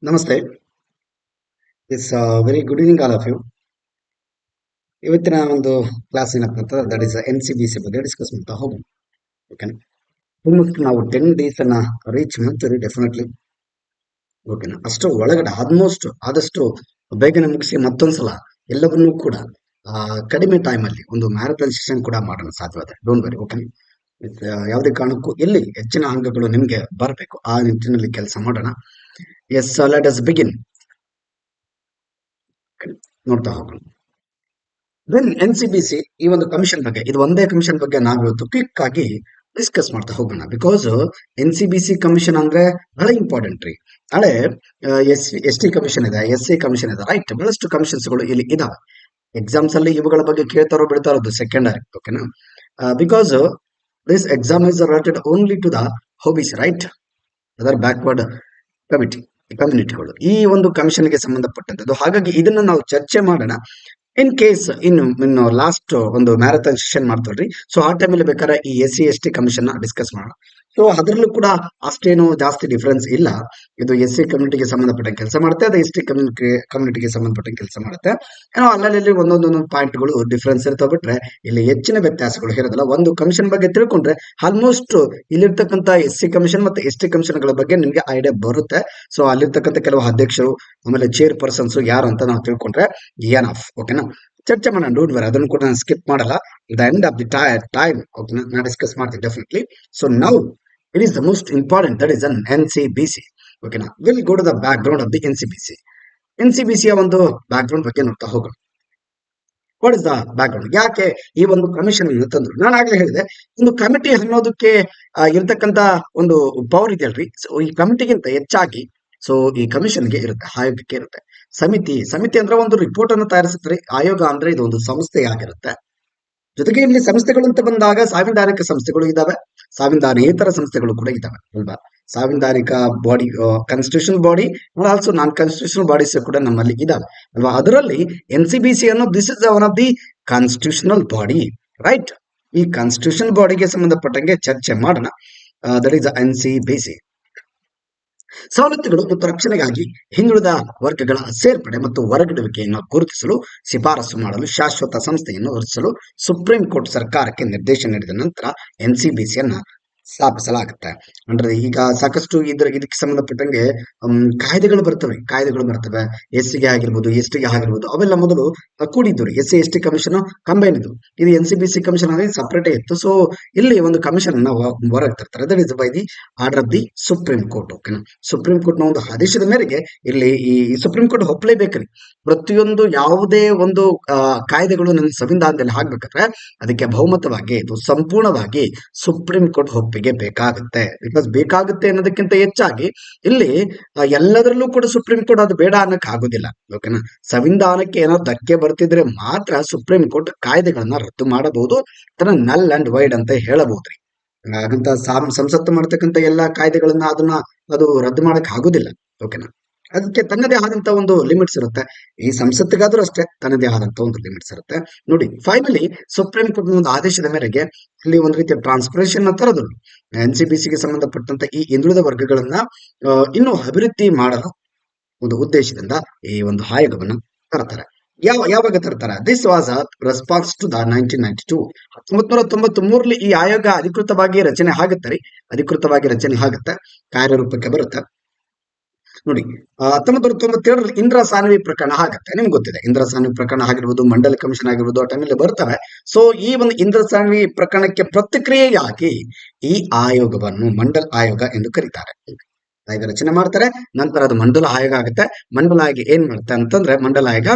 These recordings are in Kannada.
ನಮಸ್ತೆ. It's very good evening all of you. ಇವತ್ತಿನ ಒಂದು ಕ್ಲಾಸ್ ಏನಪ್ಪ ಅಂತ ದಟ್ ಇಸ್ NCBC ಬಗ್ಗೆ ಡಿಸ್ಕಸ್ ಮಾಡ್ತಾ ಹೋಗೋಣ. ಓಕೆನಾ? ಆಲ್ಮೋಸ್ಟ್ ನಾವು 10 ಡೇಸ್ ಅನ್ನ ರೀಚ್ ಮಾಡ್ತೀವಿ ಡೆಫಿನೆಟ್ಲಿ. ಓಕೆನಾ? ಅಷ್ಟು ಒಳಗಡೆ ಆದಷ್ಟು ಬೇಗನೆ ಮುಗಿಸಿ ಮತ್ತೊಂದ್ಸಲ ಎಲ್ಲವನ್ನೂ ಕೂಡ ಕಡಿಮೆ ಟೈಮ್ ಅಲ್ಲಿ ಒಂದು ಮ್ಯಾರಥಾನ್ ಸೆಷನ್ ಕೂಡ ಮಾಡೋಣ ಸಾಧ್ಯವಾದ್ರೆ. Don't worry. ಓಕೆ, ಯಾವುದೇ ಕಾರಣಕ್ಕೂ ಎಲ್ಲಿ ಹೆಚ್ಚಿನ ಅಂಕಗಳು ನಿಮ್ಗೆ ಬರಬೇಕು ಆ ನಿಟ್ಟಿನಲ್ಲಿ ಕೆಲಸ ಮಾಡೋಣ. Yes, let us begin. ನೋಡ್ತಾ ಹೋಗೋಣ. ದೆನ್ NCBC ಈ ಒಂದು ಕಮಿಷನ್ ಬಗ್ಗೆ, ಇದು ಒಂದೇ ಕಮಿಷನ್ ಬಗ್ಗೆ ನಾವು ಇವತ್ತು ಕ್ವಿಕ್ ಆಗಿ ಡಿಸ್ಕಸ್ ಮಾಡ್ತಾ ಹೋಗೋಣ. ಬಿಕಾಸ್ NCBC ಕಮಿಷನ್ ಅಂದ್ರೆ ಬಹಳ ಇಂಪಾರ್ಟೆಂಟ್ ರೀ. ಹಳೆ ST ಕಮಿಷನ್ ಇದೆ, SC ಕಮಿಷನ್ ಇದೆ, ರೈಟ್? ಬಹಳಷ್ಟು ಕಮಿಷನ್ಸ್ ಗಳು ಇಲ್ಲಿ ಇದಾವೆ. ಎಕ್ಸಾಮ್ಸ್ ಅಲ್ಲಿ ಇವುಗಳ ಬಗ್ಗೆ ಕೇಳ್ತಾರೋ ಬಿಡ್ತಾರೋದು ಸೆಕೆಂಡರಿ. ಓಕೆನಾ? Because this exam is related only to the OBC, right? Other backward ಕಮ್ಯುನಿಟಿಗಳು ಈ ಒಂದು ಕಮಿಷನ್ಗೆ ಸಂಬಂಧಪಟ್ಟಂತದ್ದು. ಹಾಗಾಗಿ ಇದನ್ನ ನಾವು ಚರ್ಚೆ ಮಾಡೋಣ. ಇನ್ ಕೇಸ್ ಇನ್ನು ಲಾಸ್ಟ್ ಒಂದು ಮ್ಯಾರಥಾನ್ ಸೆಷನ್ ಮಾಡ್ತಾರ್ರಿ, ಸೊ ಆ ಟೈಮಲ್ಲಿ ಬೇಕಾದ್ರೆ ಈ SC ST ಕಮಿಷನ್ ನ ಡಿಸ್ಕಸ್ ಮಾಡೋಣ. ಸೊ ಅದರಲ್ಲೂ ಕೂಡ ಅಷ್ಟೇನು ಜಾಸ್ತಿ ಡಿಫರೆನ್ಸ್ ಇಲ್ಲ. ಇದು SC ಕಮ್ಯುನಿಟಿಗೆ ಸಂಬಂಧಪಟ್ಟ ಕೆಲಸ ಮಾಡುತ್ತೆ, ಅದು ST ಕಮ್ಯುನಿಟಿಗೆ ಸಂಬಂಧಪಟ್ಟ ಕೆಲಸ ಮಾಡುತ್ತೆ. ಏನೋ ಅಲ್ಲಲ್ಲಿ ಒಂದೊಂದೊಂದೊಂದು ಪಾಯಿಂಟ್ಗಳು ಡಿಫರೆನ್ಸ್ ಇರ್ತಾವ, ಬಿಟ್ರೆ ಇಲ್ಲಿ ಹೆಚ್ಚಿನ ವ್ಯತ್ಯಾಸಗಳು ಇರೋದಿಲ್ಲ. ಒಂದು ಕಮಿಷನ್ ಬಗ್ಗೆ ತಿಳ್ಕೊಂಡ್ರೆ ಆಲ್ಮೋಸ್ಟ್ ಇಲ್ಲಿರ್ತಕ್ಕಂಥ SC ಕಮಿಷನ್ ಮತ್ತೆ ST ಕಮಿಷನ್ಗಳ ಬಗ್ಗೆ ನಿಮ್ಗೆ ಐಡಿಯಾ ಬರುತ್ತೆ. ಸೊ ಅಲ್ಲಿರ್ತಕ್ಕಂಥ ಕೆಲವು ಅಧ್ಯಕ್ಷರು ಆಮೇಲೆ ಚೇರ್ ಪರ್ಸನ್ಸ್ ಯಾರು ಅಂತ ನಾವು ತಿಳ್ಕೊಂಡ್ರೆ ಆಫ್. ಓಕೆನಾ? ಚರ್ಚೆ ಮಾಡೋಣ. ಡೋಂಟ್ ವರಿ, ಅದನ್ನು ಕೂಡ ನಾನು ಸ್ಕಿಪ್ ಮಾಡಲ್ಲ. The end of the time ಓಕೆನಾ ನಾನು ಡಿಸ್ಕಸ್ ಮಾಡ್ತೀನಿ definitely. So now it is the most important, that is on NCBC. ಓಕೆನಾ? Will go to the background of the NCBC ಯ ಒಂದು ಬ್ಯಾಕ್ ಗ್ರೌಂಡ್ ಬಗ್ಗೆ ನೋಡ್ತಾ ಹೋಗೋಣ. What is the background? ಯಾಕೆ ಈ ಒಂದು ಕಮಿಷನ್ ಅನ್ನು ತಂದ್ರು? ನಾನು ಆಗ್ಲೇ ಹೇಳಿದೆ, ಒಂದು ಕಮಿಟಿ ಅನ್ನೋದಕ್ಕೆ ಇರ್ತಕ್ಕಂತ ಒಂದು ಪವರ್ ಇದೆಯಲ್ರಿ. ಸೊ ಈ ಕಮಿಟಿಗಿಂತ ಹೆಚ್ಚಾಗಿ ಸೊ ಈ ಕಮಿಷನ್ಗೆ ಇರುತ್ತೆ, ಆಯೋಗಕ್ಕೆ ಇರುತ್ತೆ. ಸಮಿತಿ ಅಂದ್ರೆ ಒಂದು ರಿಪೋರ್ಟ್ ಅನ್ನು ತಯಾರಿಸುತ್ತೆ. ಆಯೋಗ ಅಂದ್ರೆ ಇದು ಒಂದು ಸಂಸ್ಥೆ ಆಗಿರುತ್ತೆ. ಜೊತೆಗೆ ಇಲ್ಲಿ ಸಂಸ್ಥೆಗಳು ಅಂತ ಬಂದಾಗ ಸಾಂವಿಧಾನಿಕ ಸಂಸ್ಥೆಗಳು ಇದಾವೆ, ಸಾಂವಿಧಾನೇತರ ಸಂಸ್ಥೆಗಳು ಕೂಡ ಇದಾವೆ ಅಲ್ವಾ? ಸಾಂವಿಧಾನಿಕ body, constitution body, also non constitutional bodies ಕೂಡ ನಮ್ಮಲ್ಲಿ ಇದಾವೆ ಅಲ್ವಾ? ಅದರಲ್ಲಿ NCBC ಅನ್ನೋ this is one of the constitutional body, right? ಈ ಕಾನ್ಸ್ಟಿಟ್ಯೂಷನ್ ಬಾಡಿಗೆ ಸಂಬಂಧಪಟ್ಟಂಗೆ ಚರ್ಚೆ ಮಾಡೋಣ. That is NCBC. ಸವಲತ್ತುಗಳು ಮತ್ತು ರಕ್ಷಣೆಗಾಗಿ ಹಿಂದುಳಿದ ವರ್ಗಗಳ ಸೇರ್ಪಡೆ ಮತ್ತು ಹೊರಗಿಡುವಿಕೆಯನ್ನು ಗುರುತಿಸಲು ಶಿಫಾರಸು ಮಾಡಲು ಶಾಶ್ವತ ಸಂಸ್ಥೆಯನ್ನು ರಚಿಸಲು ಸುಪ್ರೀಂ ಕೋರ್ಟ್ ಸರ್ಕಾರಕ್ಕೆ ನಿರ್ದೇಶನ ನೀಡಿದ ನಂತರ NCBCಯನ್ನ ಸ್ಥಾಪಿಸಲಾಗುತ್ತೆ. ಅಂದ್ರೆ ಈಗ ಸಾಕಷ್ಟು ಇದಕ್ಕೆ ಸಂಬಂಧಪಟ್ಟಂಗೆ ಕಾಯ್ದೆಗಳು ಬರ್ತವೆ. SCಗೆ ಆಗಿರ್ಬೋದು, STಗೆ ಆಗಿರ್ಬೋದು, ಅವೆಲ್ಲ ಮೊದಲು ಕೂಡಿದ್ದು ರೀ. SC ST ಕಮಿಷನ್ ಕಂಬೈನ್ ಇದು. ಇದು NCBC ಕಮಿಷನ್ ಆಗಿ ಸಪರೇಟ್ ಇತ್ತು. ಸೊ ಇಲ್ಲಿ ಒಂದು ಕಮಿಷನ್ ಅನ್ನ ಹೊರಗೆ ತರ್ತಾರೆ. That is by the order of the supreme court. ಓಕೆನಾ? ಸುಪ್ರೀಂ ಕೋರ್ಟ್ ನ ಒಂದು ಆದೇಶದ ಮೇರೆಗೆ ಇಲ್ಲಿ ಈ ಸುಪ್ರೀಂ ಕೋರ್ಟ್ ಒಪ್ಪಲೇಬೇಕ್ರಿ. ಪ್ರತಿಯೊಂದು ಯಾವುದೇ ಒಂದು ಕಾಯ್ದೆಗಳು ನನ್ನ ಸಂವಿಧಾನದಲ್ಲಿ ಆಗ್ಬೇಕಾದ್ರೆ ಅದಕ್ಕೆ ಬಹುಮತವಾಗಿ ಇದು ಸಂಪೂರ್ಣವಾಗಿ ಸುಪ್ರೀಂ ಕೋರ್ಟ್ ಒಪ್ಪಿಗೆ ಬೇಕಾಗುತ್ತೆ. ಬಿಕಾಸ್ ಬೇಕಾಗುತ್ತೆ ಅನ್ನೋದಕ್ಕಿಂತ ಹೆಚ್ಚಾಗಿ ಇಲ್ಲಿ ಎಲ್ಲದರಲ್ಲೂ ಕೂಡ ಸುಪ್ರೀಂ ಕೋರ್ಟ್ ಅದು ಬೇಡ ಅನ್ನಕ್ ಆಗೋದಿಲ್ಲ. ಓಕೆನಾ? ಸಂವಿಧಾನಕ್ಕೆ ಏನೋ ಧಕ್ಕೆ ಬರ್ತಿದ್ರೆ ಮಾತ್ರ ಸುಪ್ರೀಂ ಕೋರ್ಟ್ ಕಾಯ್ದೆಗಳನ್ನ ರದ್ದು ಮಾಡಬಹುದು, ಅದನ್ನ ನಲ್ ಅಂಡ್ ವೈಡ್ ಅಂತ ಹೇಳಬಹುದ್ರಿ. ಹಾಗಂತ ಸಂಸತ್ತು ಮಾಡ್ತಕ್ಕಂಥ ಎಲ್ಲಾ ಕಾಯ್ದೆಗಳನ್ನ ಅದು ರದ್ದು ಮಾಡಕ್ ಆಗೋದಿಲ್ಲ. ಓಕೆನಾ? ಅದಕ್ಕೆ ತನ್ನದೇ ಆದಂತ ಒಂದು ಲಿಮಿಟ್ಸ್ ಇರುತ್ತೆ. ಈ ಸಂಸತ್ತಿಗಾದ್ರೂ ಅಷ್ಟೇ ತನ್ನದೇ ಆದಂತ ಒಂದು ಲಿಮಿಟ್ಸ್ ಇರುತ್ತೆ. ನೋಡಿ, ಫೈನಲಿ ಸುಪ್ರೀಂ ಕೋರ್ಟ್ ಒಂದು ಆದೇಶದ ಮೇರೆಗೆ ಇಲ್ಲಿ ಒಂದು ರೀತಿಯ ಟ್ರಾನ್ಸ್ಪರೇಷನ್ ತರದು NCBCಗೆ ಸಂಬಂಧಪಟ್ಟಂತ ಈ ಹಿಂದುಳಿದ ವರ್ಗಗಳನ್ನ ಇನ್ನೂ ಅಭಿವೃದ್ಧಿ ಮಾಡಲು ಒಂದು ಉದ್ದೇಶದಿಂದ ಈ ಒಂದು ಆಯೋಗವನ್ನು ತರ್ತಾರೆ. ಯಾವಾಗ ತರ್ತಾರೆ? This was a response to the 1992. 1993 ಈ ಆಯೋಗ ಅಧಿಕೃತವಾಗಿ ರಚನೆ ಆಗುತ್ತೆ, ಕಾರ್ಯರೂಪಕ್ಕೆ ಬರುತ್ತೆ. ನೋಡಿ, 1997 ಇಂದಿರಾ ಸಾನ್ವಿ ಪ್ರಕರಣ ಆಗುತ್ತೆ. ನಿಮ್ಗೆ ಗೊತ್ತಿದೆ, ಇಂದಿರಾ ಸಾನ್ವಿ ಪ್ರಕರಣ ಆಗಿರ್ಬೋದು, ಮಂಡಲ್ ಕಮಿಷನ್ ಆಗಿರ್ಬೋದು, ಆ ಟೈಮಲ್ಲಿ ಬರ್ತವೆ. ಸೊ ಈ ಒಂದು ಇಂದಿರಾ ಸಾನ್ವಿ ಪ್ರಕರಣಕ್ಕೆ ಪ್ರತಿಕ್ರಿಯೆಯಾಗಿ ಈ ಆಯೋಗವನ್ನು ಮಂಡಲ್ ಆಯೋಗ ಎಂದು ಕರೀತಾರೆ. ಆಯೋಗ ರಚನೆ ಮಾಡ್ತಾರೆ, ನಂತರ ಅದು ಮಂಡಲ ಆಯೋಗ ಆಗುತ್ತೆ. ಮಂಡಲ ಆಯೋಗ ಏನ್ ಮಾಡುತ್ತೆ ಅಂತಂದ್ರೆ, ಮಂಡಲ ಆಯೋಗ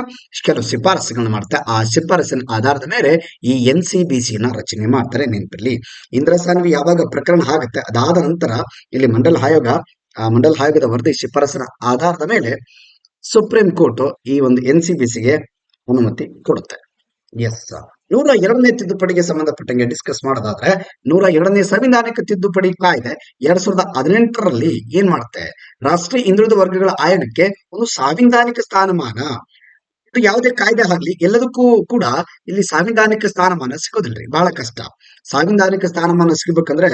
ಕೆಲವು ಶಿಫಾರಸುಗಳನ್ನ ಮಾಡುತ್ತೆ. ಆ ಶಿಫಾರಸಿನ ಆಧಾರದ ಮೇಲೆ ಈ NCBCನ ರಚನೆ ಮಾಡ್ತಾರೆ. ನೆನಪಿರ್ಲಿ, ಇಂದಿರಾ ಸಾನ್ವಿ ಯಾವಾಗ ಪ್ರಕರಣ ಆಗುತ್ತೆ, ಅದಾದ ನಂತರ ಇಲ್ಲಿ ಮಂಡಲ ಆಯೋಗದ ವರದಿ ಶಿಫಾರಸಿನ ಆಧಾರದ ಮೇಲೆ ಸುಪ್ರೀಂ ಕೋರ್ಟ್ ಈ ಒಂದು NCBCಗೆ ಅನುಮತಿ ಕೊಡುತ್ತೆ. ಎಸ್, 102ನೇ ತಿದ್ದುಪಡಿಗೆ ಸಂಬಂಧಪಟ್ಟಂಗೆ ಡಿಸ್ಕಸ್ ಮಾಡೋದಾದ್ರೆ, 102ನೇ ಸಂವಿಧಾನಿಕ ತಿದ್ದುಪಡಿ ಕಾಯ್ದೆ 2018ರಲ್ಲಿ ಏನ್ ಮಾಡುತ್ತೆ? ರಾಷ್ಟ್ರೀಯ ಹಿಂದುಳಿದ ವರ್ಗಗಳ ಆಯೋಗಕ್ಕೆ ಒಂದು ಸಾಂವಿಧಾನಿಕ ಸ್ಥಾನಮಾನ ಯಾವುದೇ ಕಾಯ್ದೆ ಆಗ್ಲಿ ಎಲ್ಲದಕ್ಕೂ ಕೂಡ ಇಲ್ಲಿ ಸಾಂವಿಧಾನಿಕ ಸ್ಥಾನಮಾನ ಸಿಗೋದಿಲ್ರಿ, ಬಹಳ ಕಷ್ಟ. ಸಾಂವಿಧಾನಿಕ ಸ್ಥಾನಮಾನ ಸಿಗ್ಬೇಕಂದ್ರೆ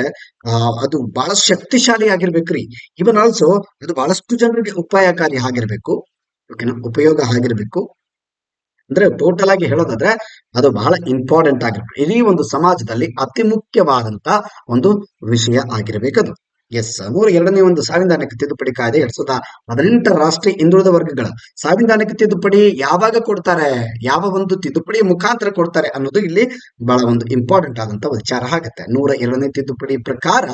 ಅದು ಬಹಳ ಶಕ್ತಿಶಾಲಿ ಆಗಿರ್ಬೇಕ್ರಿ. ಇವನ್ ಆಲ್ಸೋ ಅದು ಬಹಳಷ್ಟು ಜನರಿಗೆ ಉಪಾಯಕಾರಿ ಆಗಿರ್ಬೇಕು, ಓಕೆನಾ, ಉಪಯೋಗ ಆಗಿರ್ಬೇಕು. ಅಂದ್ರೆ ಟೋಟಲ್ ಆಗಿ ಹೇಳೋದಾದ್ರೆ ಅದು ಬಹಳ ಇಂಪಾರ್ಟೆಂಟ್ ಆಗಿರ್ಬೇಕು, ಇಡೀ ಒಂದು ಸಮಾಜದಲ್ಲಿ ಅತಿ ಮುಖ್ಯವಾದಂತ ಒಂದು ವಿಷಯ ಆಗಿರ್ಬೇಕದು. ಎಸ್, 102ನೇ ಒಂದು ಸಾಂವಿಧಾನಿಕ ತಿದ್ದುಪಡಿ ಕಾಯ್ದೆ 2018 ರಾಷ್ಟ್ರೀಯ ಹಿಂದುಳಿದ ವರ್ಗಗಳ ಸಾಂವಿಧಾನಿಕ ತಿದ್ದುಪಡಿ ಯಾವಾಗ ಕೊಡ್ತಾರೆ, ಯಾವ ಒಂದು ತಿದ್ದುಪಡಿಯ ಮುಖಾಂತರ ಕೊಡ್ತಾರೆ ಅನ್ನೋದು ಇಲ್ಲಿ ಬಹಳ ಒಂದು ಇಂಪಾರ್ಟೆಂಟ್ ಆದಂತ ವಿಚಾರ ಆಗುತ್ತೆ. 102ನೇ ತಿದ್ದುಪಡಿ ಪ್ರಕಾರ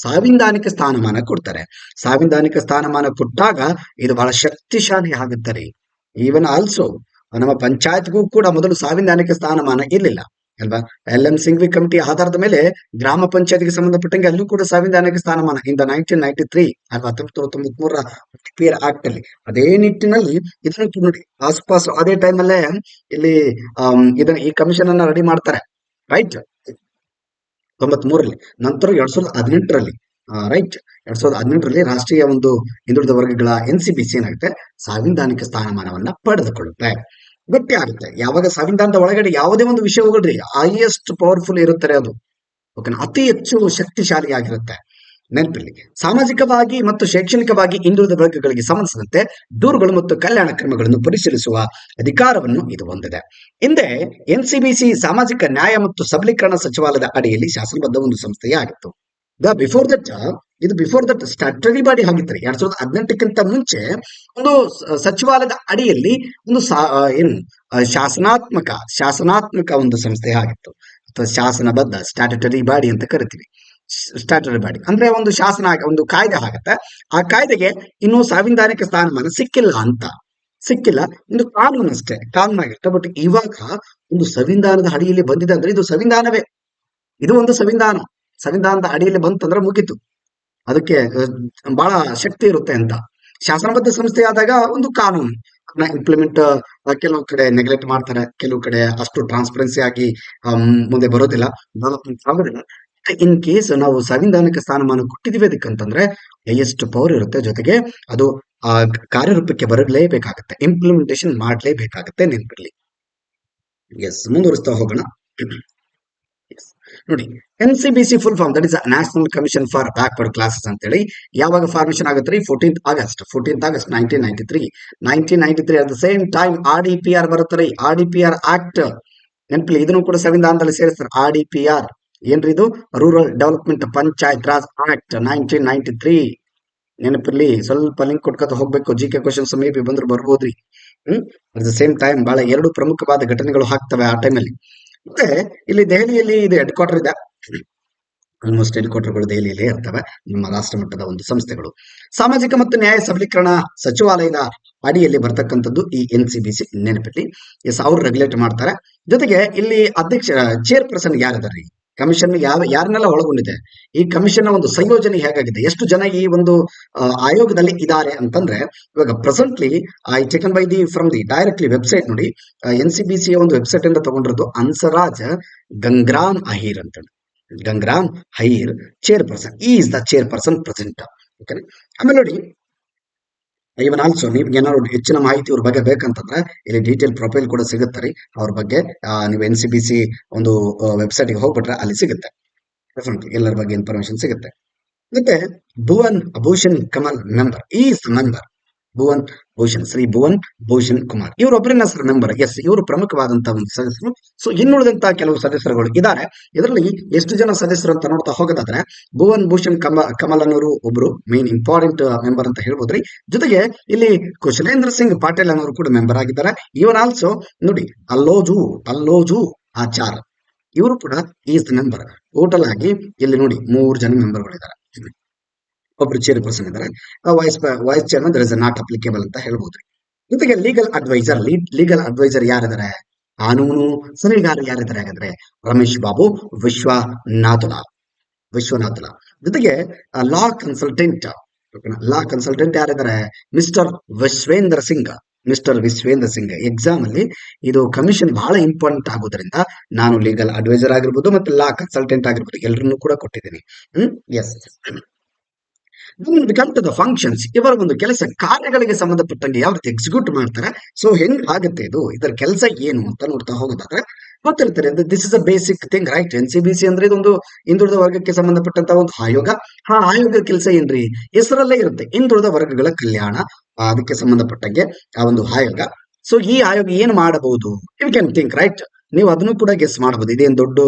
ಸಾಂವಿಧಾನಿಕ ಸ್ಥಾನಮಾನ ಕೊಡ್ತಾರೆ. ಸಾಂವಿಧಾನಿಕ ಸ್ಥಾನಮಾನ ಕೊಟ್ಟಾಗ ಇದು ಬಹಳ ಶಕ್ತಿಶಾಲಿ ಆಗುತ್ತೆ ರೀ. ಈವನ್ ಆಲ್ಸೋ ನಮ್ಮ ಪಂಚಾಯತ್ಗೂ ಕೂಡ ಮೊದಲು ಸಾಂವಿಧಾನಿಕ ಸ್ಥಾನಮಾನ ಇರಲಿಲ್ಲ ಅಲ್ವಾ. LM ಸಿಂಘ್ವಿ ಕಮಿಟಿ ಆಧಾರದ ಮೇಲೆ ಗ್ರಾಮ ಪಂಚಾಯತ್ಗೆ ಸಂಬಂಧಪಟ್ಟಂಗೆ ಅಲ್ಲೂ ಕೂಡ ಸಾಂವಿಧಾನಿಕ ಸ್ಥಾನಮಾನ ಇನ್ 1993 ಅಥವಾ 1993 DPR ಆಕ್ಟ್ ಅಲ್ಲಿ ಅದೇ ನಿಟ್ಟಿನಲ್ಲಿ ಇದನ್ನು ನೋಡಿ ಆಸುಪಾಸು ಅದೇ ಟೈಮ್ ಅಲ್ಲೇ ಇಲ್ಲಿ ಇದನ್ನ ಈ ಕಮಿಷನ್ ಅನ್ನ ರೆಡಿ ಮಾಡ್ತಾರೆ, ರೈಟ್. 93ರಲ್ಲಿ ನಂತರ 2018ರಲ್ಲಿ ರೈಟ್ 2018ರಲ್ಲಿ ರಾಷ್ಟ್ರೀಯ ಒಂದು ಹಿಂದುಳಿದ ವರ್ಗಗಳ NCBC ಏನಾಗುತ್ತೆ, ಸಾಂವಿಧಾನಿಕ ಸ್ಥಾನಮಾನವನ್ನ ಪಡೆದುಕೊಳ್ಳುತ್ತೆ. ಗಟ್ಟಿ ಆಗುತ್ತೆ ಯಾವಾಗ ಸಂವಿಧಾನದ ಒಳಗಡೆ ಯಾವುದೇ ಒಂದು ವಿಷಯ ಹೋಗ್ರಿ ಹೈಯೆಸ್ಟ್ ಪವರ್ಫುಲ್ ಇರುತ್ತಾರೆ ಅದು, ಓಕೆನಾ, ಅತಿ ಹೆಚ್ಚು ಶಕ್ತಿಶಾಲಿ ಆಗಿರುತ್ತೆ. ನೆನಪಿಲ್ಲಿ ಸಾಮಾಜಿಕವಾಗಿ ಮತ್ತು ಶೈಕ್ಷಣಿಕವಾಗಿ ಹಿಂದುಳಿದ ವರ್ಗಗಳಿಗೆ ಸಂಬಂಧಿಸಿದಂತೆ ದೂರುಗಳು ಮತ್ತು ಕಲ್ಯಾಣ ಕ್ರಮಗಳನ್ನು ಪರಿಶೀಲಿಸುವ ಅಧಿಕಾರವನ್ನು ಇದು ಹೊಂದಿದೆ. ಹಿಂದೆ NCBC ಸಾಮಾಜಿಕ ನ್ಯಾಯ ಮತ್ತು ಸಬಲೀಕರಣ ಸಚಿವಾಲಯದ ಅಡಿಯಲ್ಲಿ ಶಾಸನಬದ್ಧ ಒಂದು ಸಂಸ್ಥೆಯೇ ಆಗಿತ್ತು. ಬಿಫೋರ್ ದಟ್ ಸ್ಟ್ಯಾಟ್ಯುಟರಿ ಬಾಡಿ ಆಗಿತ್ತು. 2018ಕ್ಕಿಂತ ಮುಂಚೆ ಒಂದು ಸಚಿವಾಲಯದ ಅಡಿಯಲ್ಲಿ ಒಂದು ಏನು ಶಾಸನಾತ್ಮಕ ಒಂದು ಸಂಸ್ಥೆ ಆಗಿತ್ತು, ಅಥವಾ ಶಾಸನಬದ್ಧ ಸ್ಟ್ಯಾಟ್ಯುಟರಿ ಬಾಡಿ ಅಂತ ಕರಿತೀವಿ. ಸ್ಟ್ಯಾಟ್ಯುಟರಿ ಬಾಡಿ ಅಂದ್ರೆ ಒಂದು ಶಾಸನ, ಒಂದು ಕಾಯ್ದೆ ಆಗುತ್ತೆ. ಆ ಕಾಯ್ದೆಗೆ ಇನ್ನೂ ಸಾಂವಿಧಾನಿಕ ಸ್ಥಾನಮಾನ ಸಿಕ್ಕಿಲ್ಲ, ಒಂದು ಕಾನೂನು ಅಷ್ಟೇ, ಕಾನೂನಾಗಿರುತ್ತೆ. ಬಟ್ ಇವಾಗ ಒಂದು ಸಂವಿಧಾನದ ಅಡಿಯಲ್ಲಿ ಬಂದಿದೆ ಅಂದ್ರೆ ಇದು ಸಂವಿಧಾನವೇ, ಇದು ಒಂದು ಸಂವಿಧಾನದ ಅಡಿಯಲ್ಲಿ ಬಂತಂದ್ರೆ ಮುಗೀತು, ಅದಕ್ಕೆ ಬಹಳ ಶಕ್ತಿ ಇರುತ್ತೆ ಅಂತ. ಶಾಸನಬದ್ಧ ಸಂಸ್ಥೆ ಆದಾಗ ಒಂದು ಕಾನೂನು ಇಂಪ್ಲಿಮೆಂಟ್ ಕೆಲವು ಕಡೆ ನೆಗ್ಲೆಕ್ಟ್ ಮಾಡ್ತಾರೆ, ಕೆಲವು ಕಡೆ ಅಷ್ಟು ಟ್ರಾನ್ಸ್ಪರೆನ್ಸಿ ಆಗಿ ಮುಂದೆ ಬರೋದಿಲ್ಲ, ಡೆವಲಪ್ಮೆಂಟ್ ಆಗೋದಿಲ್ಲ. ಇನ್ ಕೇಸ್ ನಾವು ಸಂವಿಧಾನಿಕ ಸ್ಥಾನಮಾನ ಕೊಟ್ಟಿದೀವಿ ಅದಕ್ಕಂತಂದ್ರೆ ಹೈಯೆಸ್ಟ್ ಪವರ್ ಇರುತ್ತೆ, ಜೊತೆಗೆ ಅದು ಕಾರ್ಯರೂಪಕ್ಕೆ ಬರಲೇಬೇಕಾಗತ್ತೆ, ಇಂಪ್ಲಿಮೆಂಟೇಷನ್ ಮಾಡಲೇಬೇಕಾಗತ್ತೆ, ನೆನಪಿರ್ಲಿ. ಎಸ್, ಮುಂದುವರಿಸ್ತಾ ಹೋಗೋಣ. ನೋಡಿ, NCBC full form that is national commission for backward classes ಅಂತ ಹೇಳಿ ಯಾವಾಗ ಫಾರ್ಮೇಶನ್ ಆಗುತ್ತೆ ರೀ, 14th August 1993. At the same time RDPR ಬರುತ್ತೆ ರೀ, RDPR ಆಕ್ಟ್ ನೆನಪಿಲಿ, ಇದನ್ನು ಕೂಡ ಸಂವಿಧಾನದಲ್ಲಿ ಸೇರಿಸ್ತಾರೆ. RDPR ಏನ್ರಿ ಇದು, rural development panchayat Raj act 1993. ನೆನಪಿರ್ಲಿ, ಸ್ವಲ್ಪ ಲಿಂಕ್ ಕೊಟ್ಕೊತ ಹೋಗ್ಬೇಕು, GK ಕ್ವಶನ್ಸ್ ಮೇ ಬಿ ಬಂದ್ರು ಬರ್ಬೋದ್ರಿ. ಅಟ್ ದ ಸೇಮ್ ಟೈಮ್ ಬಹಳ ಎರಡು ಪ್ರಮುಖವಾದ ಘಟನೆಗಳು ಆಗ್ತವೆ ಆ ಟೈಮಲ್ಲಿ. ಮತ್ತೆ ಇಲ್ಲಿ ದೆಹಲಿಯಲ್ಲಿ ಇದು ಹೆಡ್ ಕ್ವಾರ್ಟರ್ ಇದೆ, ಆಲ್ಮೋಸ್ಟ್ ಹೆಡ್ ಕ್ವಾರ್ಟರ್ಗಳು ದೆಹಲಿಯಲ್ಲಿ ಇರ್ತವೆ, ನಮ್ಮ ರಾಷ್ಟ್ರ ಮಟ್ಟದ ಒಂದು ಸಂಸ್ಥೆಗಳು. ಸಾಮಾಜಿಕ ಮತ್ತು ನ್ಯಾಯ ಸಬಲೀಕರಣ ಸಚಿವಾಲಯದ ಅಡಿಯಲ್ಲಿ ಬರ್ತಕ್ಕಂಥದ್ದು ಈ NCBC, ನೆನಪಿರ್ಲಿ. ಎಸ್, ಅವ್ರು ರೆಗ್ಯುಲೇಟ್ ಮಾಡ್ತಾರೆ. ಜೊತೆಗೆ ಇಲ್ಲಿ ಚೇರ್ಪರ್ಸನ್ ಯಾರಿದಾರೆ, ಕಮಿಷನ್ ಯಾರನ್ನೆಲ್ಲ ಒಳಗೊಂಡಿದೆ, ಈ ಕಮಿಷನ್ ಒಂದು ಸಂಯೋಜನೆ ಹೇಗಾಗಿದೆ, ಎಷ್ಟು ಜನ ಈ ಒಂದು ಆಯೋಗದಲ್ಲಿ ಇದ್ದಾರೆ ಅಂತಂದ್ರೆ, ಇವಾಗ presently I taken by from the directly website ನೋಡಿ, NCBC ಒಂದು ವೆಬ್ಸೈಟ್ ಇಂದ ತಗೊಂಡಿರೋದು ಹಂಸರಾಜ್ ಗಂಗ್ರಾಮ್ ಅಹೀರ್ ಅಂತ. Gangaram Ahir chairperson, is the chairperson present. Okay, ಆಮೇಲೆ ನೋಡಿ, ಇವನ್ ಆಲ್ಸೋ ನೀವು ಏನಾದ್ರು ಹೆಚ್ಚಿನ ಮಾಹಿತಿ ಇವ್ರ ಬಗ್ಗೆ ಬೇಕಂತಂದ್ರೆ ಇಲ್ಲಿ ಡೀಟೇಲ್ ಪ್ರೊಫೈಲ್ ಕೂಡ ಸಿಗುತ್ತೆ ರೀ, ಅವ್ರ ಬಗ್ಗೆ ನೀವು NCBC ಒಂದು ವೆಬ್ಸೈಟ್ಗೆ ಹೋಗ್ಬಿಟ್ರೆ ಅಲ್ಲಿ ಸಿಗುತ್ತೆ, ಎಲ್ಲರ ಬಗ್ಗೆ ಇನ್ಫಾರ್ಮೇಶನ್ ಸಿಗುತ್ತೆ. ಮತ್ತೆ Bhuvan Bhushan Kamal member, is member Bhuvan Bhushan, Shri Bhuvan Bhushan Kumar, ಇವರೊಬ್ಬರನ್ನ ಸರ್ ಮೆಂಬರ್. ಎಸ್, ಇವರು ಪ್ರಮುಖವಾದಂತಹ ಒಂದು ಸದಸ್ಯರು. ಸೊ ಇನ್ನುಳಿದಂತಹ ಕೆಲವು ಸದಸ್ಯರುಗಳು ಇದ್ದಾರೆ. ಇದರಲ್ಲಿ ಎಷ್ಟು ಜನ ಸದಸ್ಯರು ಅಂತ ನೋಡ್ತಾ ಹೋಗೋದಾದ್ರೆ, ಭುವನ್ ಭೂಷಣ್ ಕಮಲ್ ಅನ್ನೋರು ಒಬ್ರು ಮೇನ್ ಇಂಪಾರ್ಟೆಂಟ್ ಮೆಂಬರ್ ಅಂತ ಹೇಳ್ಬೋದ್ರಿ. ಜೊತೆಗೆ ಇಲ್ಲಿ ಕುಶಲೇಂದ್ರ ಸಿಂಗ್ ಪಾಟೀಲ್ ಅನ್ನೋರು ಕೂಡ ಮೆಂಬರ್ ಆಗಿದ್ದಾರೆ. ಇವನ್ ಆಲ್ಸೋ ನೋಡಿ, ಅಲ್ಲೋಜು ಆಚಾರ್, ಇವರು ಕೂಡ ಈಸ್ ದ ಮೆಂಬರ್. ಟೋಟಲ್ ಆಗಿ ಇಲ್ಲಿ ನೋಡಿ 3 ಜನ ಮೆಂಬರ್ಗಳಿದ್ದಾರೆ. ಒಬ್ರು ಚೇರ್ಪರ್ಸನ್ ಇದ್ದಾರೆ, vice chairman there is not applicable ಅಂತ ಹೇಳ್ಬೋದು. ಜೊತೆಗೆ ಲೀಗಲ್ ಅಡ್ವೈಸರ್ ಯಾರಿದ್ದಾರೆ, ಕಾನೂನು ಸಲಹೆಗಾರ ಯಾರಿದ್ದಾರೆ ಹಾಗಾದ್ರೆ, ರಮೇಶ್ ಬಾಬು ವಿಶ್ವನಾಥುಲಾ. ಜೊತೆಗೆ ಲಾ ಕನ್ಸಲ್ಟೆಂಟ್ ಯಾರಿದ್ದಾರೆ, ಮಿಸ್ಟರ್ ವಿಶ್ವೇಂದ್ರ ಸಿಂಗ್. ಎಕ್ಸಾಮ್ ಅಲ್ಲಿ ಇದು ಕಮಿಷನ್ ಬಹಳ ಇಂಪಾರ್ಟೆಂಟ್ ಆಗೋದ್ರಿಂದ ನಾನು ಲೀಗಲ್ ಅಡ್ವೈಸರ್ ಆಗಿರ್ಬೋದು ಮತ್ತೆ ಲಾ ಕನ್ಸಲ್ಟೆಂಟ್ ಆಗಿರ್ಬೋದು ಎಲ್ಲರನ್ನೂ ಕೂಡ ಕೊಟ್ಟಿದ್ದೀನಿ. Yes, come to the functions, ಇವರ ಒಂದು ಕೆಲಸ ಕಾರ್ಯಗಳಿಗೆ ಸಂಬಂಧಪಟ್ಟಂಗೆ ಯಾವ ರೀತಿ ಎಕ್ಸಿಕ್ಯೂಟ್ ಮಾಡ್ತಾರೆ, ಸೊ ಹೆಂಗ್ ಆಗುತ್ತೆ ಇದರ ಕೆಲಸ ಏನು ಅಂತ ನೋಡ್ತಾ ಹೋಗೋದಾದ್ರೆ ಗೊತ್ತಿರ್ತಾರೆ. This is a basic thing right. NCBC ಅಂದ್ರೆ ಇದೊಂದು ಹಿಂದುಳಿದ ವರ್ಗಕ್ಕೆ ಸಂಬಂಧಪಟ್ಟಂತ ಒಂದು ಆಯೋಗ. ಆ ಆಯೋಗದ ಕೆಲಸ ಏನ್ರಿ, ಹೆಸರಲ್ಲೇ ಇರುತ್ತೆ, ಹಿಂದುಳಿದ ವರ್ಗಗಳ ಕಲ್ಯಾಣ. ಅದಕ್ಕೆ ಸಂಬಂಧಪಟ್ಟಂಗೆ ಆ ಒಂದು ಆಯೋಗ. ಸೊ ಈ ಆಯೋಗ ಏನು ಮಾಡಬಹುದು, ಯು ಕ್ಯಾನ್ ಥಿಂಕ್ ರೈಟ್. ನೀವು ಅದನ್ನು ಕೂಡ ಗೆಸ್ ಮಾಡಬಹುದು. ಇದೇನ್ ದೊಡ್ಡ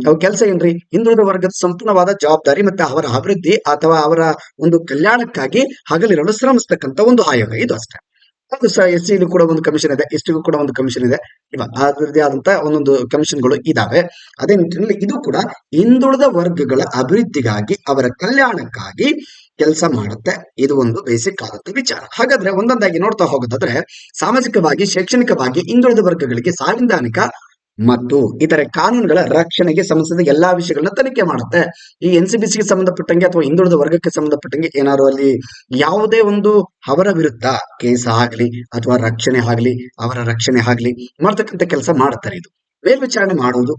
ಅವ್ರ ಕೆಲಸ ಏನ್ರಿ, ಹಿಂದುಳಿದ ವರ್ಗದ ಸಂಪೂರ್ಣವಾದ ಜವಾಬ್ದಾರಿ ಮತ್ತೆ ಅವರ ಅಭಿವೃದ್ಧಿ ಅಥವಾ ಅವರ ಒಂದು ಕಲ್ಯಾಣಕ್ಕಾಗಿ ಹಗಲಿರಲು ಶ್ರಮಿಸ್ತಕ್ಕಂಥ ಒಂದು ಆಯೋಗ, ಇದು ಅಷ್ಟೇ. ಅದು SC ಕೂಡ ಒಂದು ಕಮಿಷನ್ ಇದೆ, ST ಕೂಡ ಒಂದು ಕಮಿಷನ್ ಇದೆ. ಇವಾಗ ಅದರದ್ದೇ ಆದಂತ ಒಂದೊಂದು ಕಮಿಷನ್ಗಳು ಇದಾವೆ. ಅದೇ ನಿಟ್ಟಿನಲ್ಲಿ ಇದು ಕೂಡ ಹಿಂದುಳಿದ ವರ್ಗಗಳ ಅಭಿವೃದ್ಧಿಗಾಗಿ ಅವರ ಕಲ್ಯಾಣಕ್ಕಾಗಿ ಕೆಲಸ ಮಾಡುತ್ತೆ. ಇದು ಒಂದು ಬೇಸಿಕ್ ಆದಂತ ವಿಚಾರ. ಹಾಗಾದ್ರೆ ಒಂದೊಂದಾಗಿ ನೋಡ್ತಾ ಹೋಗೋದಾದ್ರೆ, ಸಾಮಾಜಿಕವಾಗಿ ಶೈಕ್ಷಣಿಕವಾಗಿ ಹಿಂದುಳಿದ ವರ್ಗಗಳಿಗೆ ಸಾಂವಿಧಾನಿಕ ಮತ್ತು ಇತರೆ ಕಾನೂನುಗಳ ರಕ್ಷಣೆಗೆ ಸಂಬಂಧಿಸಿದ ಎಲ್ಲಾ ವಿಷಯಗಳನ್ನ ತನಿಖೆ ಮಾಡುತ್ತೆ. ಈ NCBCಗೆ ಸಂಬಂಧಪಟ್ಟಂಗೆ ಅಥವಾ ಹಿಂದುಳಿದ ವರ್ಗಕ್ಕೆ ಸಂಬಂಧಪಟ್ಟಂಗೆ ಏನಾದ್ರು ಅಲ್ಲಿ ಯಾವುದೇ ಒಂದು ಅವರ ವಿರುದ್ಧ ಕೇಸ್ ಆಗ್ಲಿ ಅಥವಾ ರಕ್ಷಣೆ ಆಗ್ಲಿ ಅವರ ರಕ್ಷಣೆ ಆಗ್ಲಿ ಮಾಡ್ತಕ್ಕಂಥ ಕೆಲಸ ಮಾಡ್ತಾರೆ. ಇದು ಮೇಲ್ವಿಚಾರಣೆ ಮಾಡುವುದು,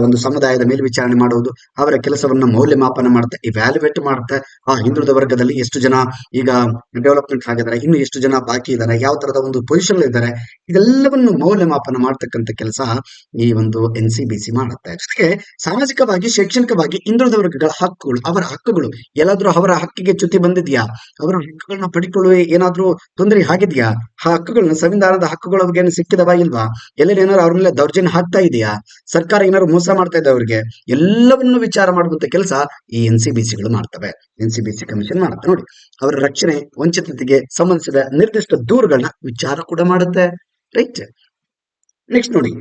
ಒಂದು ಸಮುದಾಯದ ಮೇಲ್ವಿಚಾರಣೆ ಮಾಡುವುದು, ಅವರ ಕೆಲಸವನ್ನ ಮೌಲ್ಯಮಾಪನ ಮಾಡುತ್ತೆ, ಇವ್ಯಾಲ್ಯುವೇಟ್ ಮಾಡುತ್ತೆ. ಆ ಹಿಂದುಳಿದ ವರ್ಗದಲ್ಲಿ ಎಷ್ಟು ಜನ ಈಗ ಡೆವಲಪ್ಮೆಂಟ್ ಆಗಿದ್ದಾರೆ, ಇನ್ನು ಎಷ್ಟು ಜನ ಬಾಕಿ ಇದ್ದಾರೆ, ಯಾವ ತರದ ಒಂದು ಪೊಸಿಷನ್ ಇದ್ದಾರೆ, ಇದೆಲ್ಲವನ್ನು ಮೌಲ್ಯಮಾಪನ ಮಾಡ್ತಕ್ಕಂಥ ಕೆಲಸ ಈ ಒಂದು NCBC ಮಾಡುತ್ತೆ. ಜೊತೆಗೆ ಸಾಮಾಜಿಕವಾಗಿ ಶೈಕ್ಷಣಿಕವಾಗಿ ಹಿಂದುಳಿದ ವರ್ಗಗಳ ಹಕ್ಕುಗಳು, ಅವರ ಹಕ್ಕುಗಳು ಎಲ್ಲಾದ್ರೂ ಅವರ ಹಕ್ಕಿಗೆ ಚ್ಯುತಿ ಬಂದಿದ್ಯಾ, ಅವರ ಹಕ್ಕುಗಳನ್ನ ಪಡಿಕೊಳ್ಳುವ ಏನಾದ್ರೂ ತೊಂದರೆ ಆಗಿದ್ಯಾ, ಆ ಹಕ್ಕುಗಳನ್ನ ಸಂವಿಧಾನದ ಹಕ್ಕುಗಳು ಅವ್ರಿಗೆ ಸಿಕ್ಕಿದವಾ ಇಲ್ವಾ, ಎಲ್ಲೆಲ್ಲಿ ಏನಾದ್ರು ಅವ್ರ ಮೇಲೆ ದೌರ್ಜನ್ಯ ಆಗ್ತಾ ಇದೆಯಾ, ಸರ್ಕಾರ ಏನಾದ್ರು ಮೋಸ ಮಾಡ್ತಾ ಇದೆ ಅವ್ರಿಗೆ, ಎಲ್ಲವನ್ನು ವಿಚಾರ ಮಾಡುವಂತ ಕೆಲಸ ಈ NCBCಗಳು ಮಾಡ್ತವೆ. NCBC ಕಮಿಷನ್ ಮಾಡುತ್ತೆ ನೋಡಿ. ಅವರ ರಕ್ಷಣೆ ವಂಚಿತತೆಗೆ ಸಂಬಂಧಿಸಿದ ನಿರ್ದಿಷ್ಟ ದೂರುಗಳನ್ನ ವಿಚಾರ ಕೂಡ ಮಾಡುತ್ತೆ. ರೈಟ್. ನೆಕ್ಸ್ಟ್ ನೋಡಿ,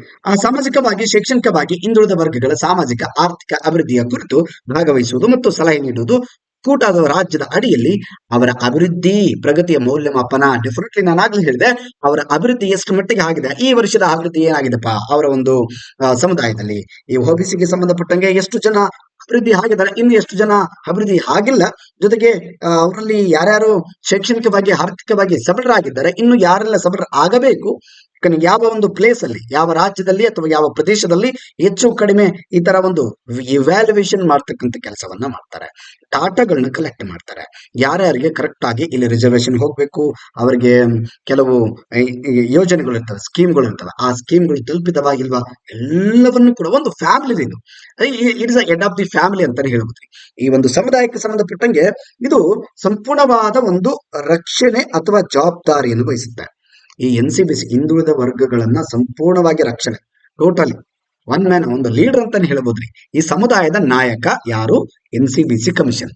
ಸಾಮಾಜಿಕವಾಗಿ ಶೈಕ್ಷಣಿಕವಾಗಿ ಹಿಂದುಳಿದ ವರ್ಗಗಳ ಸಾಮಾಜಿಕ ಆರ್ಥಿಕ ಅಭಿವೃದ್ಧಿಯ ಕುರಿತು ಭಾಗವಹಿಸುವುದು ಮತ್ತು ಸಲಹೆ ನೀಡುವುದು ಕೂಟದ ರಾಜ್ಯದ ಅಡಿಯಲ್ಲಿ ಅವರ ಅಭಿವೃದ್ಧಿ ಪ್ರಗತಿಯ ಮೌಲ್ಯಮಾಪನ. ಡೆಫಿನೆಟ್ಲಿ ನಾನು ಆಗ್ಲೇ ಹೇಳಿದೆ, ಅವರ ಅಭಿವೃದ್ಧಿ ಎಷ್ಟು ಮಟ್ಟಿಗೆ ಆಗಿದೆ, ಈ ವರ್ಷದ ಅಭಿವೃದ್ಧಿ ಏನಾಗಿದೆಪ್ಪ ಅವರ ಒಂದು ಸಮುದಾಯದಲ್ಲಿ. ಈ OBCಗೆ ಸಂಬಂಧಪಟ್ಟಂಗೆ ಎಷ್ಟು ಜನ ಅಭಿವೃದ್ಧಿ ಆಗಿದ್ದಾರೆ, ಇನ್ನು ಎಷ್ಟು ಜನ ಅಭಿವೃದ್ಧಿ ಆಗಿಲ್ಲ, ಜೊತೆಗೆ ಅವರಲ್ಲಿ ಯಾರ್ಯಾರು ಶೈಕ್ಷಣಿಕವಾಗಿ ಆರ್ಥಿಕವಾಗಿ ಸಬಲರಾಗಿದ್ದಾರೆ, ಇನ್ನು ಯಾರೆಲ್ಲ ಸಬಲ ಆಗಬೇಕು, ಯಾವ ಒಂದು ಪ್ಲೇಸ್ ಅಲ್ಲಿ, ಯಾವ ರಾಜ್ಯದಲ್ಲಿ ಅಥವಾ ಯಾವ ಪ್ರದೇಶದಲ್ಲಿ ಹೆಚ್ಚು ಕಡಿಮೆ ಈ ತರ ಒಂದು ಇವ್ಯಾಲ್ಯುಯೇಷನ್ ಮಾಡ್ತಕ್ಕಂಥ ಕೆಲಸವನ್ನ ಮಾಡ್ತಾರೆ. ಡಾಟಾಗಳನ್ನ ಕಲೆಕ್ಟ್ ಮಾಡ್ತಾರೆ. ಯಾರ್ಯಾರಿಗೆ ಕರೆಕ್ಟ್ ಆಗಿ ಇಲ್ಲಿ ರಿಸರ್ವೇಶನ್ ಹೋಗ್ಬೇಕು, ಅವರಿಗೆ ಕೆಲವು ಯೋಜನೆಗಳು ಇರ್ತವೆ, ಸ್ಕೀಮ್ಗಳು ಇರ್ತವೆ, ಆ ಸ್ಕೀಮ್ಗಳು ತಲುಪಿದವಾಗಿಲ್ವಾ, ಎಲ್ಲವನ್ನು ಕೂಡ ಒಂದು ಫ್ಯಾಮಿಲಿ ಇದು. It is head of the family ಅಂತಾನೆ ಹೇಳ್ಬೋದು. ಈ ಒಂದು ಸಮುದಾಯಕ್ಕೆ ಸಂಬಂಧಪಟ್ಟಂಗೆ ಇದು ಸಂಪೂರ್ಣವಾದ ಒಂದು ರಕ್ಷಣೆ ಅಥವಾ ಜವಾಬ್ದಾರಿಯನ್ನು ವಹಿಸುತ್ತೆ. ಈ NCBC ಹಿಂದುಳಿದ ವರ್ಗಗಳನ್ನ ಸಂಪೂರ್ಣವಾಗಿ ರಕ್ಷಣೆ, ಟೋಟಲಿ ಒನ್ ಮ್ಯಾನ್, ಒಂದು ಲೀಡರ್ ಅಂತಾನೆ ಹೇಳ್ಬೋದ್ರಿ. ಈ ಸಮುದಾಯದ ನಾಯಕ ಯಾರು, NCBC ಕಮಿಷನ್.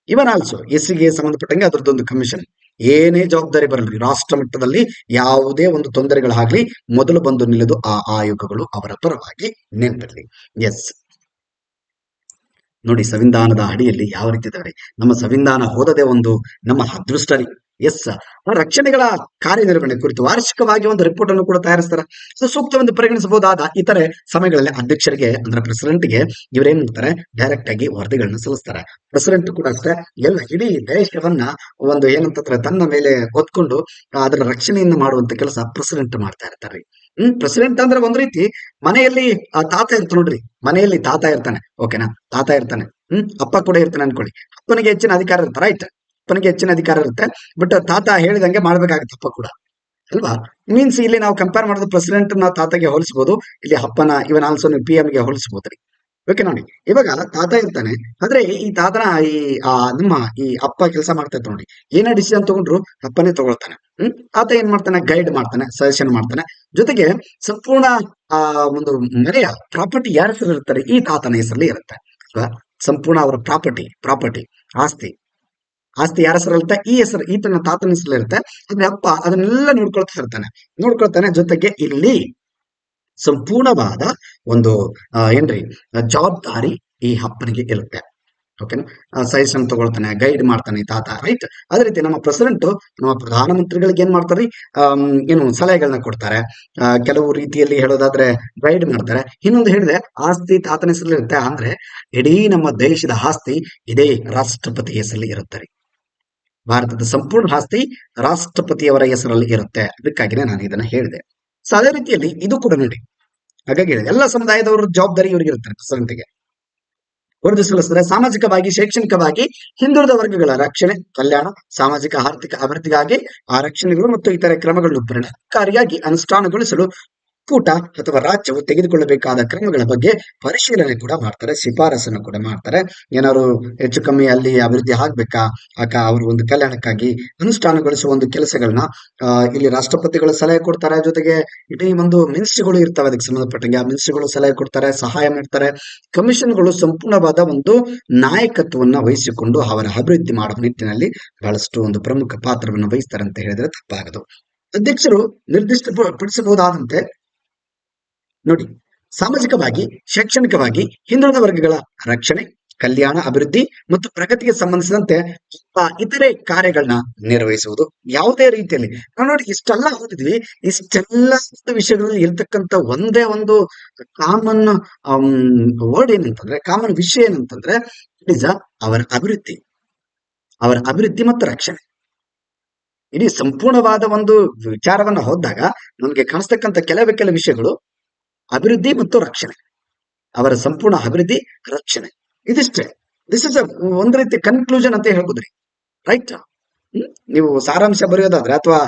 ಇವನ್ ಆಲ್ಸೋ SCಗೆ ಸಂಬಂಧಪಟ್ಟಂಗೆ ಅದರದ್ದೊಂದು ಕಮಿಷನ್. ಏನೇ ಜವಾಬ್ದಾರಿ ಬರಲ್ರಿ, ರಾಷ್ಟ್ರ ಮಟ್ಟದಲ್ಲಿ ಯಾವುದೇ ಒಂದು ತೊಂದರೆಗಳಾಗ್ಲಿ ಮೊದಲು ಬಂದು ನಿಲ್ಲದು ಆ ಆಯೋಗಗಳು ಅವರ ಪರವಾಗಿ, ನೆನಪಿರಲಿ. ಎಸ್ ನೋಡಿ, ಸಂವಿಧಾನದ ಅಡಿಯಲ್ಲಿ ಯಾವ ರೀತಿ ಇದಾವೆ. ನಮ್ಮ ಸಂವಿಧಾನ ಓದದೆ ಒಂದು ನಮ್ಮ ಅದೃಷ್ಟ ರೀ. ಎಸ್, ರಕ್ಷಣೆಗಳ ಕಾರ್ಯನಿರ್ವಹಣೆ ಕುರಿತು ವಾರ್ಷಿಕವಾಗಿ ಒಂದು ರಿಪೋರ್ಟ್ ಅನ್ನು ಕೂಡ ತಯಾರಿಸ್ತಾರೆ. ಸೊ ಸೂಕ್ತವೆಂದು ಪರಿಗಣಿಸಬಹುದಾದ ಇತರೆ ಸಮಯಗಳಲ್ಲಿ ಅಧ್ಯಕ್ಷರಿಗೆ ಅಂದ್ರೆ ಪ್ರೆಸಿಡೆಂಟ್ಗೆ ಇವರೇನ್ ಮಾಡ್ತಾರೆ, ಡೈರೆಕ್ಟ್ ಆಗಿ ವರದಿಗಳನ್ನ ಸಲ್ಲಿಸ್ತಾರೆ. ಪ್ರೆಸಿಡೆಂಟ್ ಕೂಡ ಅಷ್ಟೇ, ಎಲ್ಲ ಇಡೀ ದೇಶವನ್ನ ಒಂದು ಏನಂತಾರೆ ತನ್ನ ಮೇಲೆ ಹೊತ್ಕೊಂಡು ಅದರ ರಕ್ಷಣೆಯನ್ನು ಮಾಡುವಂತ ಕೆಲಸ ಪ್ರೆಸಿಡೆಂಟ್ ಮಾಡ್ತಾ ಇರ್ತಾರೆ. ಪ್ರೆಸಿಡೆಂಟ್ ಅಂದ್ರೆ ಒಂದ್ ರೀತಿ ಮನೆಯಲ್ಲಿ ತಾತ ಇರ್ತಾನೆ ನೋಡ್ರಿ, ಮನೆಯಲ್ಲಿ ತಾತ ಇರ್ತಾನೆ, ಓಕೆನಾ, ತಾತ ಇರ್ತಾನೆ, ಅಪ್ಪ ಕೂಡ ಇರ್ತಾನೆ ಅನ್ಕೊಳ್ಳಿ. ಅಪ್ಪನಿಗೆ ಹೆಚ್ಚಿನ ಅಧಿಕಾರ ಇರುತ್ತೆ, ರೈಟ್, ಅಪ್ಪನಿಗೆ ಹೆಚ್ಚಿನ ಅಧಿಕಾರ ಇರುತ್ತೆ, ಬಟ್ ತಾತ ಹೇಳಿದಂಗೆ ಮಾಡ್ಬೇಕಾಗುತ್ತೆ ಅಪ್ಪ ಕೂಡ, ಅಲ್ವಾ. ಮೀನ್ಸ್ ಇಲ್ಲಿ ನಾವು ಕಂಪೇರ್ ಮಾಡೋದು ಪ್ರೆಸಿಡೆಂಟ್ ನ ತಾತಗೆ ಹೋಲಿಸಬಹುದು, ಇಲ್ಲಿ ಅಪ್ಪನ ಇವನ್ ಆಲ್ಸೋ ನೀವು PM ಗೆ ಹೋಲಿಸಬಹುದ್ರಿ. ಓಕೆ ನೋಡಿ, ಇವಾಗ ತಾತ ಇರ್ತಾನೆ, ಆದ್ರೆ ಈ ತಾತನ ನಮ್ಮ ಈ ಅಪ್ಪ ಕೆಲಸ ಮಾಡ್ತಾ ಇರ್ತಾನೆ ನೋಡಿ, ಏನೇ ಡಿಸಿಷನ್ ತಗೊಂಡ್ರು ಅಪ್ಪನೇ ತಗೊಳ್ತಾನೆ. ಆತ ಏನ್ ಮಾಡ್ತಾನೆ, ಗೈಡ್ ಮಾಡ್ತಾನೆ, ಸಜೆಷನ್ ಮಾಡ್ತಾನೆ. ಜೊತೆಗೆ ಸಂಪೂರ್ಣ ಒಂದು ಮನೆಯ ಪ್ರಾಪರ್ಟಿ ಯಾರ ಹೆಸರು ಇರ್ತಾರೆ, ಈ ತಾತನ ಹೆಸರಲ್ಲಿ ಇರುತ್ತೆ. ಸಂಪೂರ್ಣ ಅವರ ಪ್ರಾಪರ್ಟಿ ಆಸ್ತಿ ಯಾರ ಹೆಸರು ಇರುತ್ತೆ, ಈ ಹೆಸರು ಈತನ ತಾತನ ಹೆಸರು ಇರುತ್ತೆ. ಆದ್ರೆ ಅಪ್ಪ ಅದನ್ನೆಲ್ಲ ನೋಡ್ಕೊಳ್ತಾನೆ. ಜೊತೆಗೆ ಇಲ್ಲಿ ಸಂಪೂರ್ಣವಾದ ಒಂದು ಏನ್ರಿ ಜವಾಬ್ದಾರಿ ಈ ಅಪ್ಪನಿಗೆ ಇರುತ್ತೆ. ಓಕೆನಾ, ಸಜೆಷನ್ ತಗೊಳ್ತಾನೆ, ಗೈಡ್ ಮಾಡ್ತಾನೆ ತಾತ, ರೈಟ್. ಅದೇ ರೀತಿ ನಮ್ಮ ಪ್ರೆಸಿಡೆಂಟ್ ನಮ್ಮ ಪ್ರಧಾನಮಂತ್ರಿಗಳಿಗೆ ಏನ್ ಮಾಡ್ತಾರೆ, ಏನು ಸಲಹೆಗಳನ್ನ ಕೊಡ್ತಾರೆ. ಕೆಲವು ರೀತಿಯಲ್ಲಿ ಹೇಳೋದಾದ್ರೆ ಗೈಡ್ ಮಾಡ್ತಾರೆ. ಇನ್ನೊಂದು ಹೇಳಿದ್ರೆ ಆಸ್ತಿ ತಾತನ ಹೆಸರಲ್ಲಿ ಇರುತ್ತೆ, ಅಂದ್ರೆ ಇಡೀ ನಮ್ಮ ದೇಶದ ಆಸ್ತಿ ಇದೇ ರಾಷ್ಟ್ರಪತಿ ಹೆಸರಲ್ಲಿ ಇರುತ್ತೆ. ಭಾರತದ ಸಂಪೂರ್ಣ ಆಸ್ತಿ ರಾಷ್ಟ್ರಪತಿಯವರ ಹೆಸರಲ್ಲಿ ಇರುತ್ತೆ. ಅದಕ್ಕಾಗಿನೇ ನಾನು ಇದನ್ನ ಹೇಳಿದೆ. ಸೊ ಅದೇ ರೀತಿಯಲ್ಲಿ ಇದು ಕೂಡ ನೋಡಿ, ಹಾಗಾಗಿ ಎಲ್ಲ ಸಮುದಾಯದವರ ಜವಾಬ್ದಾರಿ ಇವರಿಗೆ ಇರುತ್ತೆ ಪ್ರೆಸಿಡೆಂಟ್ಗೆ. ವರದಿ ಸಲ್ಲಿಸಿದರೆ ಸಾಮಾಜಿಕವಾಗಿ ಶೈಕ್ಷಣಿಕವಾಗಿ ಹಿಂದುಳಿದ ವರ್ಗಗಳ ರಕ್ಷಣೆ, ಕಲ್ಯಾಣ, ಸಾಮಾಜಿಕ ಆರ್ಥಿಕ ಅಭಿವೃದ್ಧಿಗಾಗಿ ಆ ರಕ್ಷಣೆಗಳು ಮತ್ತು ಇತರೆ ಕ್ರಮಗಳನ್ನು ಪರಿಣಾಮಕಾರಿಯಾಗಿ ಅನುಷ್ಠಾನಗೊಳಿಸಲು ಒಕ್ಕೂಟ ಅಥವಾ ರಾಜ್ಯವು ತೆಗೆದುಕೊಳ್ಳಬೇಕಾದ ಕ್ರಮಗಳ ಬಗ್ಗೆ ಪರಿಶೀಲನೆ ಕೂಡ ಮಾಡ್ತಾರೆ, ಶಿಫಾರಸನ್ನು ಕೂಡ ಮಾಡ್ತಾರೆ. ಏನಾದ್ರು ಹೆಚ್ಚು ಕಮ್ಮಿ ಅಲ್ಲಿ ಅಭಿವೃದ್ಧಿ ಆಗ್ಬೇಕಾ, ಅವರು ಒಂದು ಕಲ್ಯಾಣಕ್ಕಾಗಿ ಅನುಷ್ಠಾನಗೊಳಿಸುವ ಒಂದು ಕೆಲಸಗಳನ್ನ ಇಲ್ಲಿ ರಾಷ್ಟ್ರಪತಿಗಳು ಸಲಹೆ ಕೊಡ್ತಾರೆ. ಜೊತೆಗೆ ಇಡೀ ಒಂದು ಮಿನಿಸ್ಟ್ರಿಗಳು ಇರ್ತವೆ, ಅದಕ್ಕೆ ಸಂಬಂಧಪಟ್ಟಂಗೆ ಆ ಮಿನಿಸ್ಟ್ರಿಗಳು ಸಲಹೆ ಕೊಡ್ತಾರೆ, ಸಹಾಯ ಮಾಡ್ತಾರೆ. ಕಮಿಷನ್ಗಳು ಸಂಪೂರ್ಣವಾದ ಒಂದು ನಾಯಕತ್ವವನ್ನ ವಹಿಸಿಕೊಂಡು ಅವರ ಅಭಿವೃದ್ಧಿ ಮಾಡುವ ನಿಟ್ಟಿನಲ್ಲಿ ಬಹಳಷ್ಟು ಒಂದು ಪ್ರಮುಖ ಪಾತ್ರವನ್ನು ವಹಿಸ್ತಾರೆ ಅಂತ ಹೇಳಿದ್ರೆ ತಪ್ಪಾಗದು. ಅಧ್ಯಕ್ಷರು ನಿರ್ದಿಷ್ಟಪಡಿಸಬಹುದಾದಂತೆ ನೋಡಿ, ಸಾಮಾಜಿಕವಾಗಿ ಶೈಕ್ಷಣಿಕವಾಗಿ ಹಿಂದುಳಿದ ವರ್ಗಗಳ ರಕ್ಷಣೆ, ಕಲ್ಯಾಣ, ಅಭಿವೃದ್ಧಿ ಮತ್ತು ಪ್ರಗತಿಗೆ ಸಂಬಂಧಿಸಿದಂತೆ ಇತರೆ ಕಾರ್ಯಗಳನ್ನ ನಿರ್ವಹಿಸುವುದು. ಯಾವುದೇ ರೀತಿಯಲ್ಲಿ ನಾವು ನೋಡಿ ಇಷ್ಟೆಲ್ಲ ಓದಿದ್ವಿ, ಇಷ್ಟೆಲ್ಲ ವಿಷಯಗಳಲ್ಲಿ ಇರ್ತಕ್ಕಂಥ ಒಂದೇ ಒಂದು ಕಾಮನ್ ವರ್ಡ್ ಏನಂತಂದ್ರೆ, ಕಾಮನ್ ವಿಷಯ ಏನಂತಂದ್ರೆ ನಿಜ ಅವರ ಅಭಿವೃದ್ಧಿ ಮತ್ತು ರಕ್ಷಣೆ. ಇಡೀ ಸಂಪೂರ್ಣವಾದ ಒಂದು ವಿಚಾರವನ್ನ ಹೋದಾಗ ನಮ್ಗೆ ಕಾಣಿಸ್ತಕ್ಕಂಥ ಕೆಲವೇ ವಿಷಯಗಳು ಅಭಿವೃದ್ಧಿ ಮತ್ತು ರಕ್ಷಣೆ, ಅವರ ಸಂಪೂರ್ಣ ಅಭಿವೃದ್ಧಿ, ರಕ್ಷಣೆ, ಇದಿಷ್ಟೇ. ದಿಸ್ ಇಸ್ ಒಂದ್ ರೀತಿ ಕನ್ಕ್ಲೂಷನ್ ಅಂತ ಹೇಳ್ಬೋದ್ರಿ, ರೈಟ್? ನೀವು ಸಾರಾಂಶ ಬರೆಯೋದಾದ್ರೆ ಅಥವಾ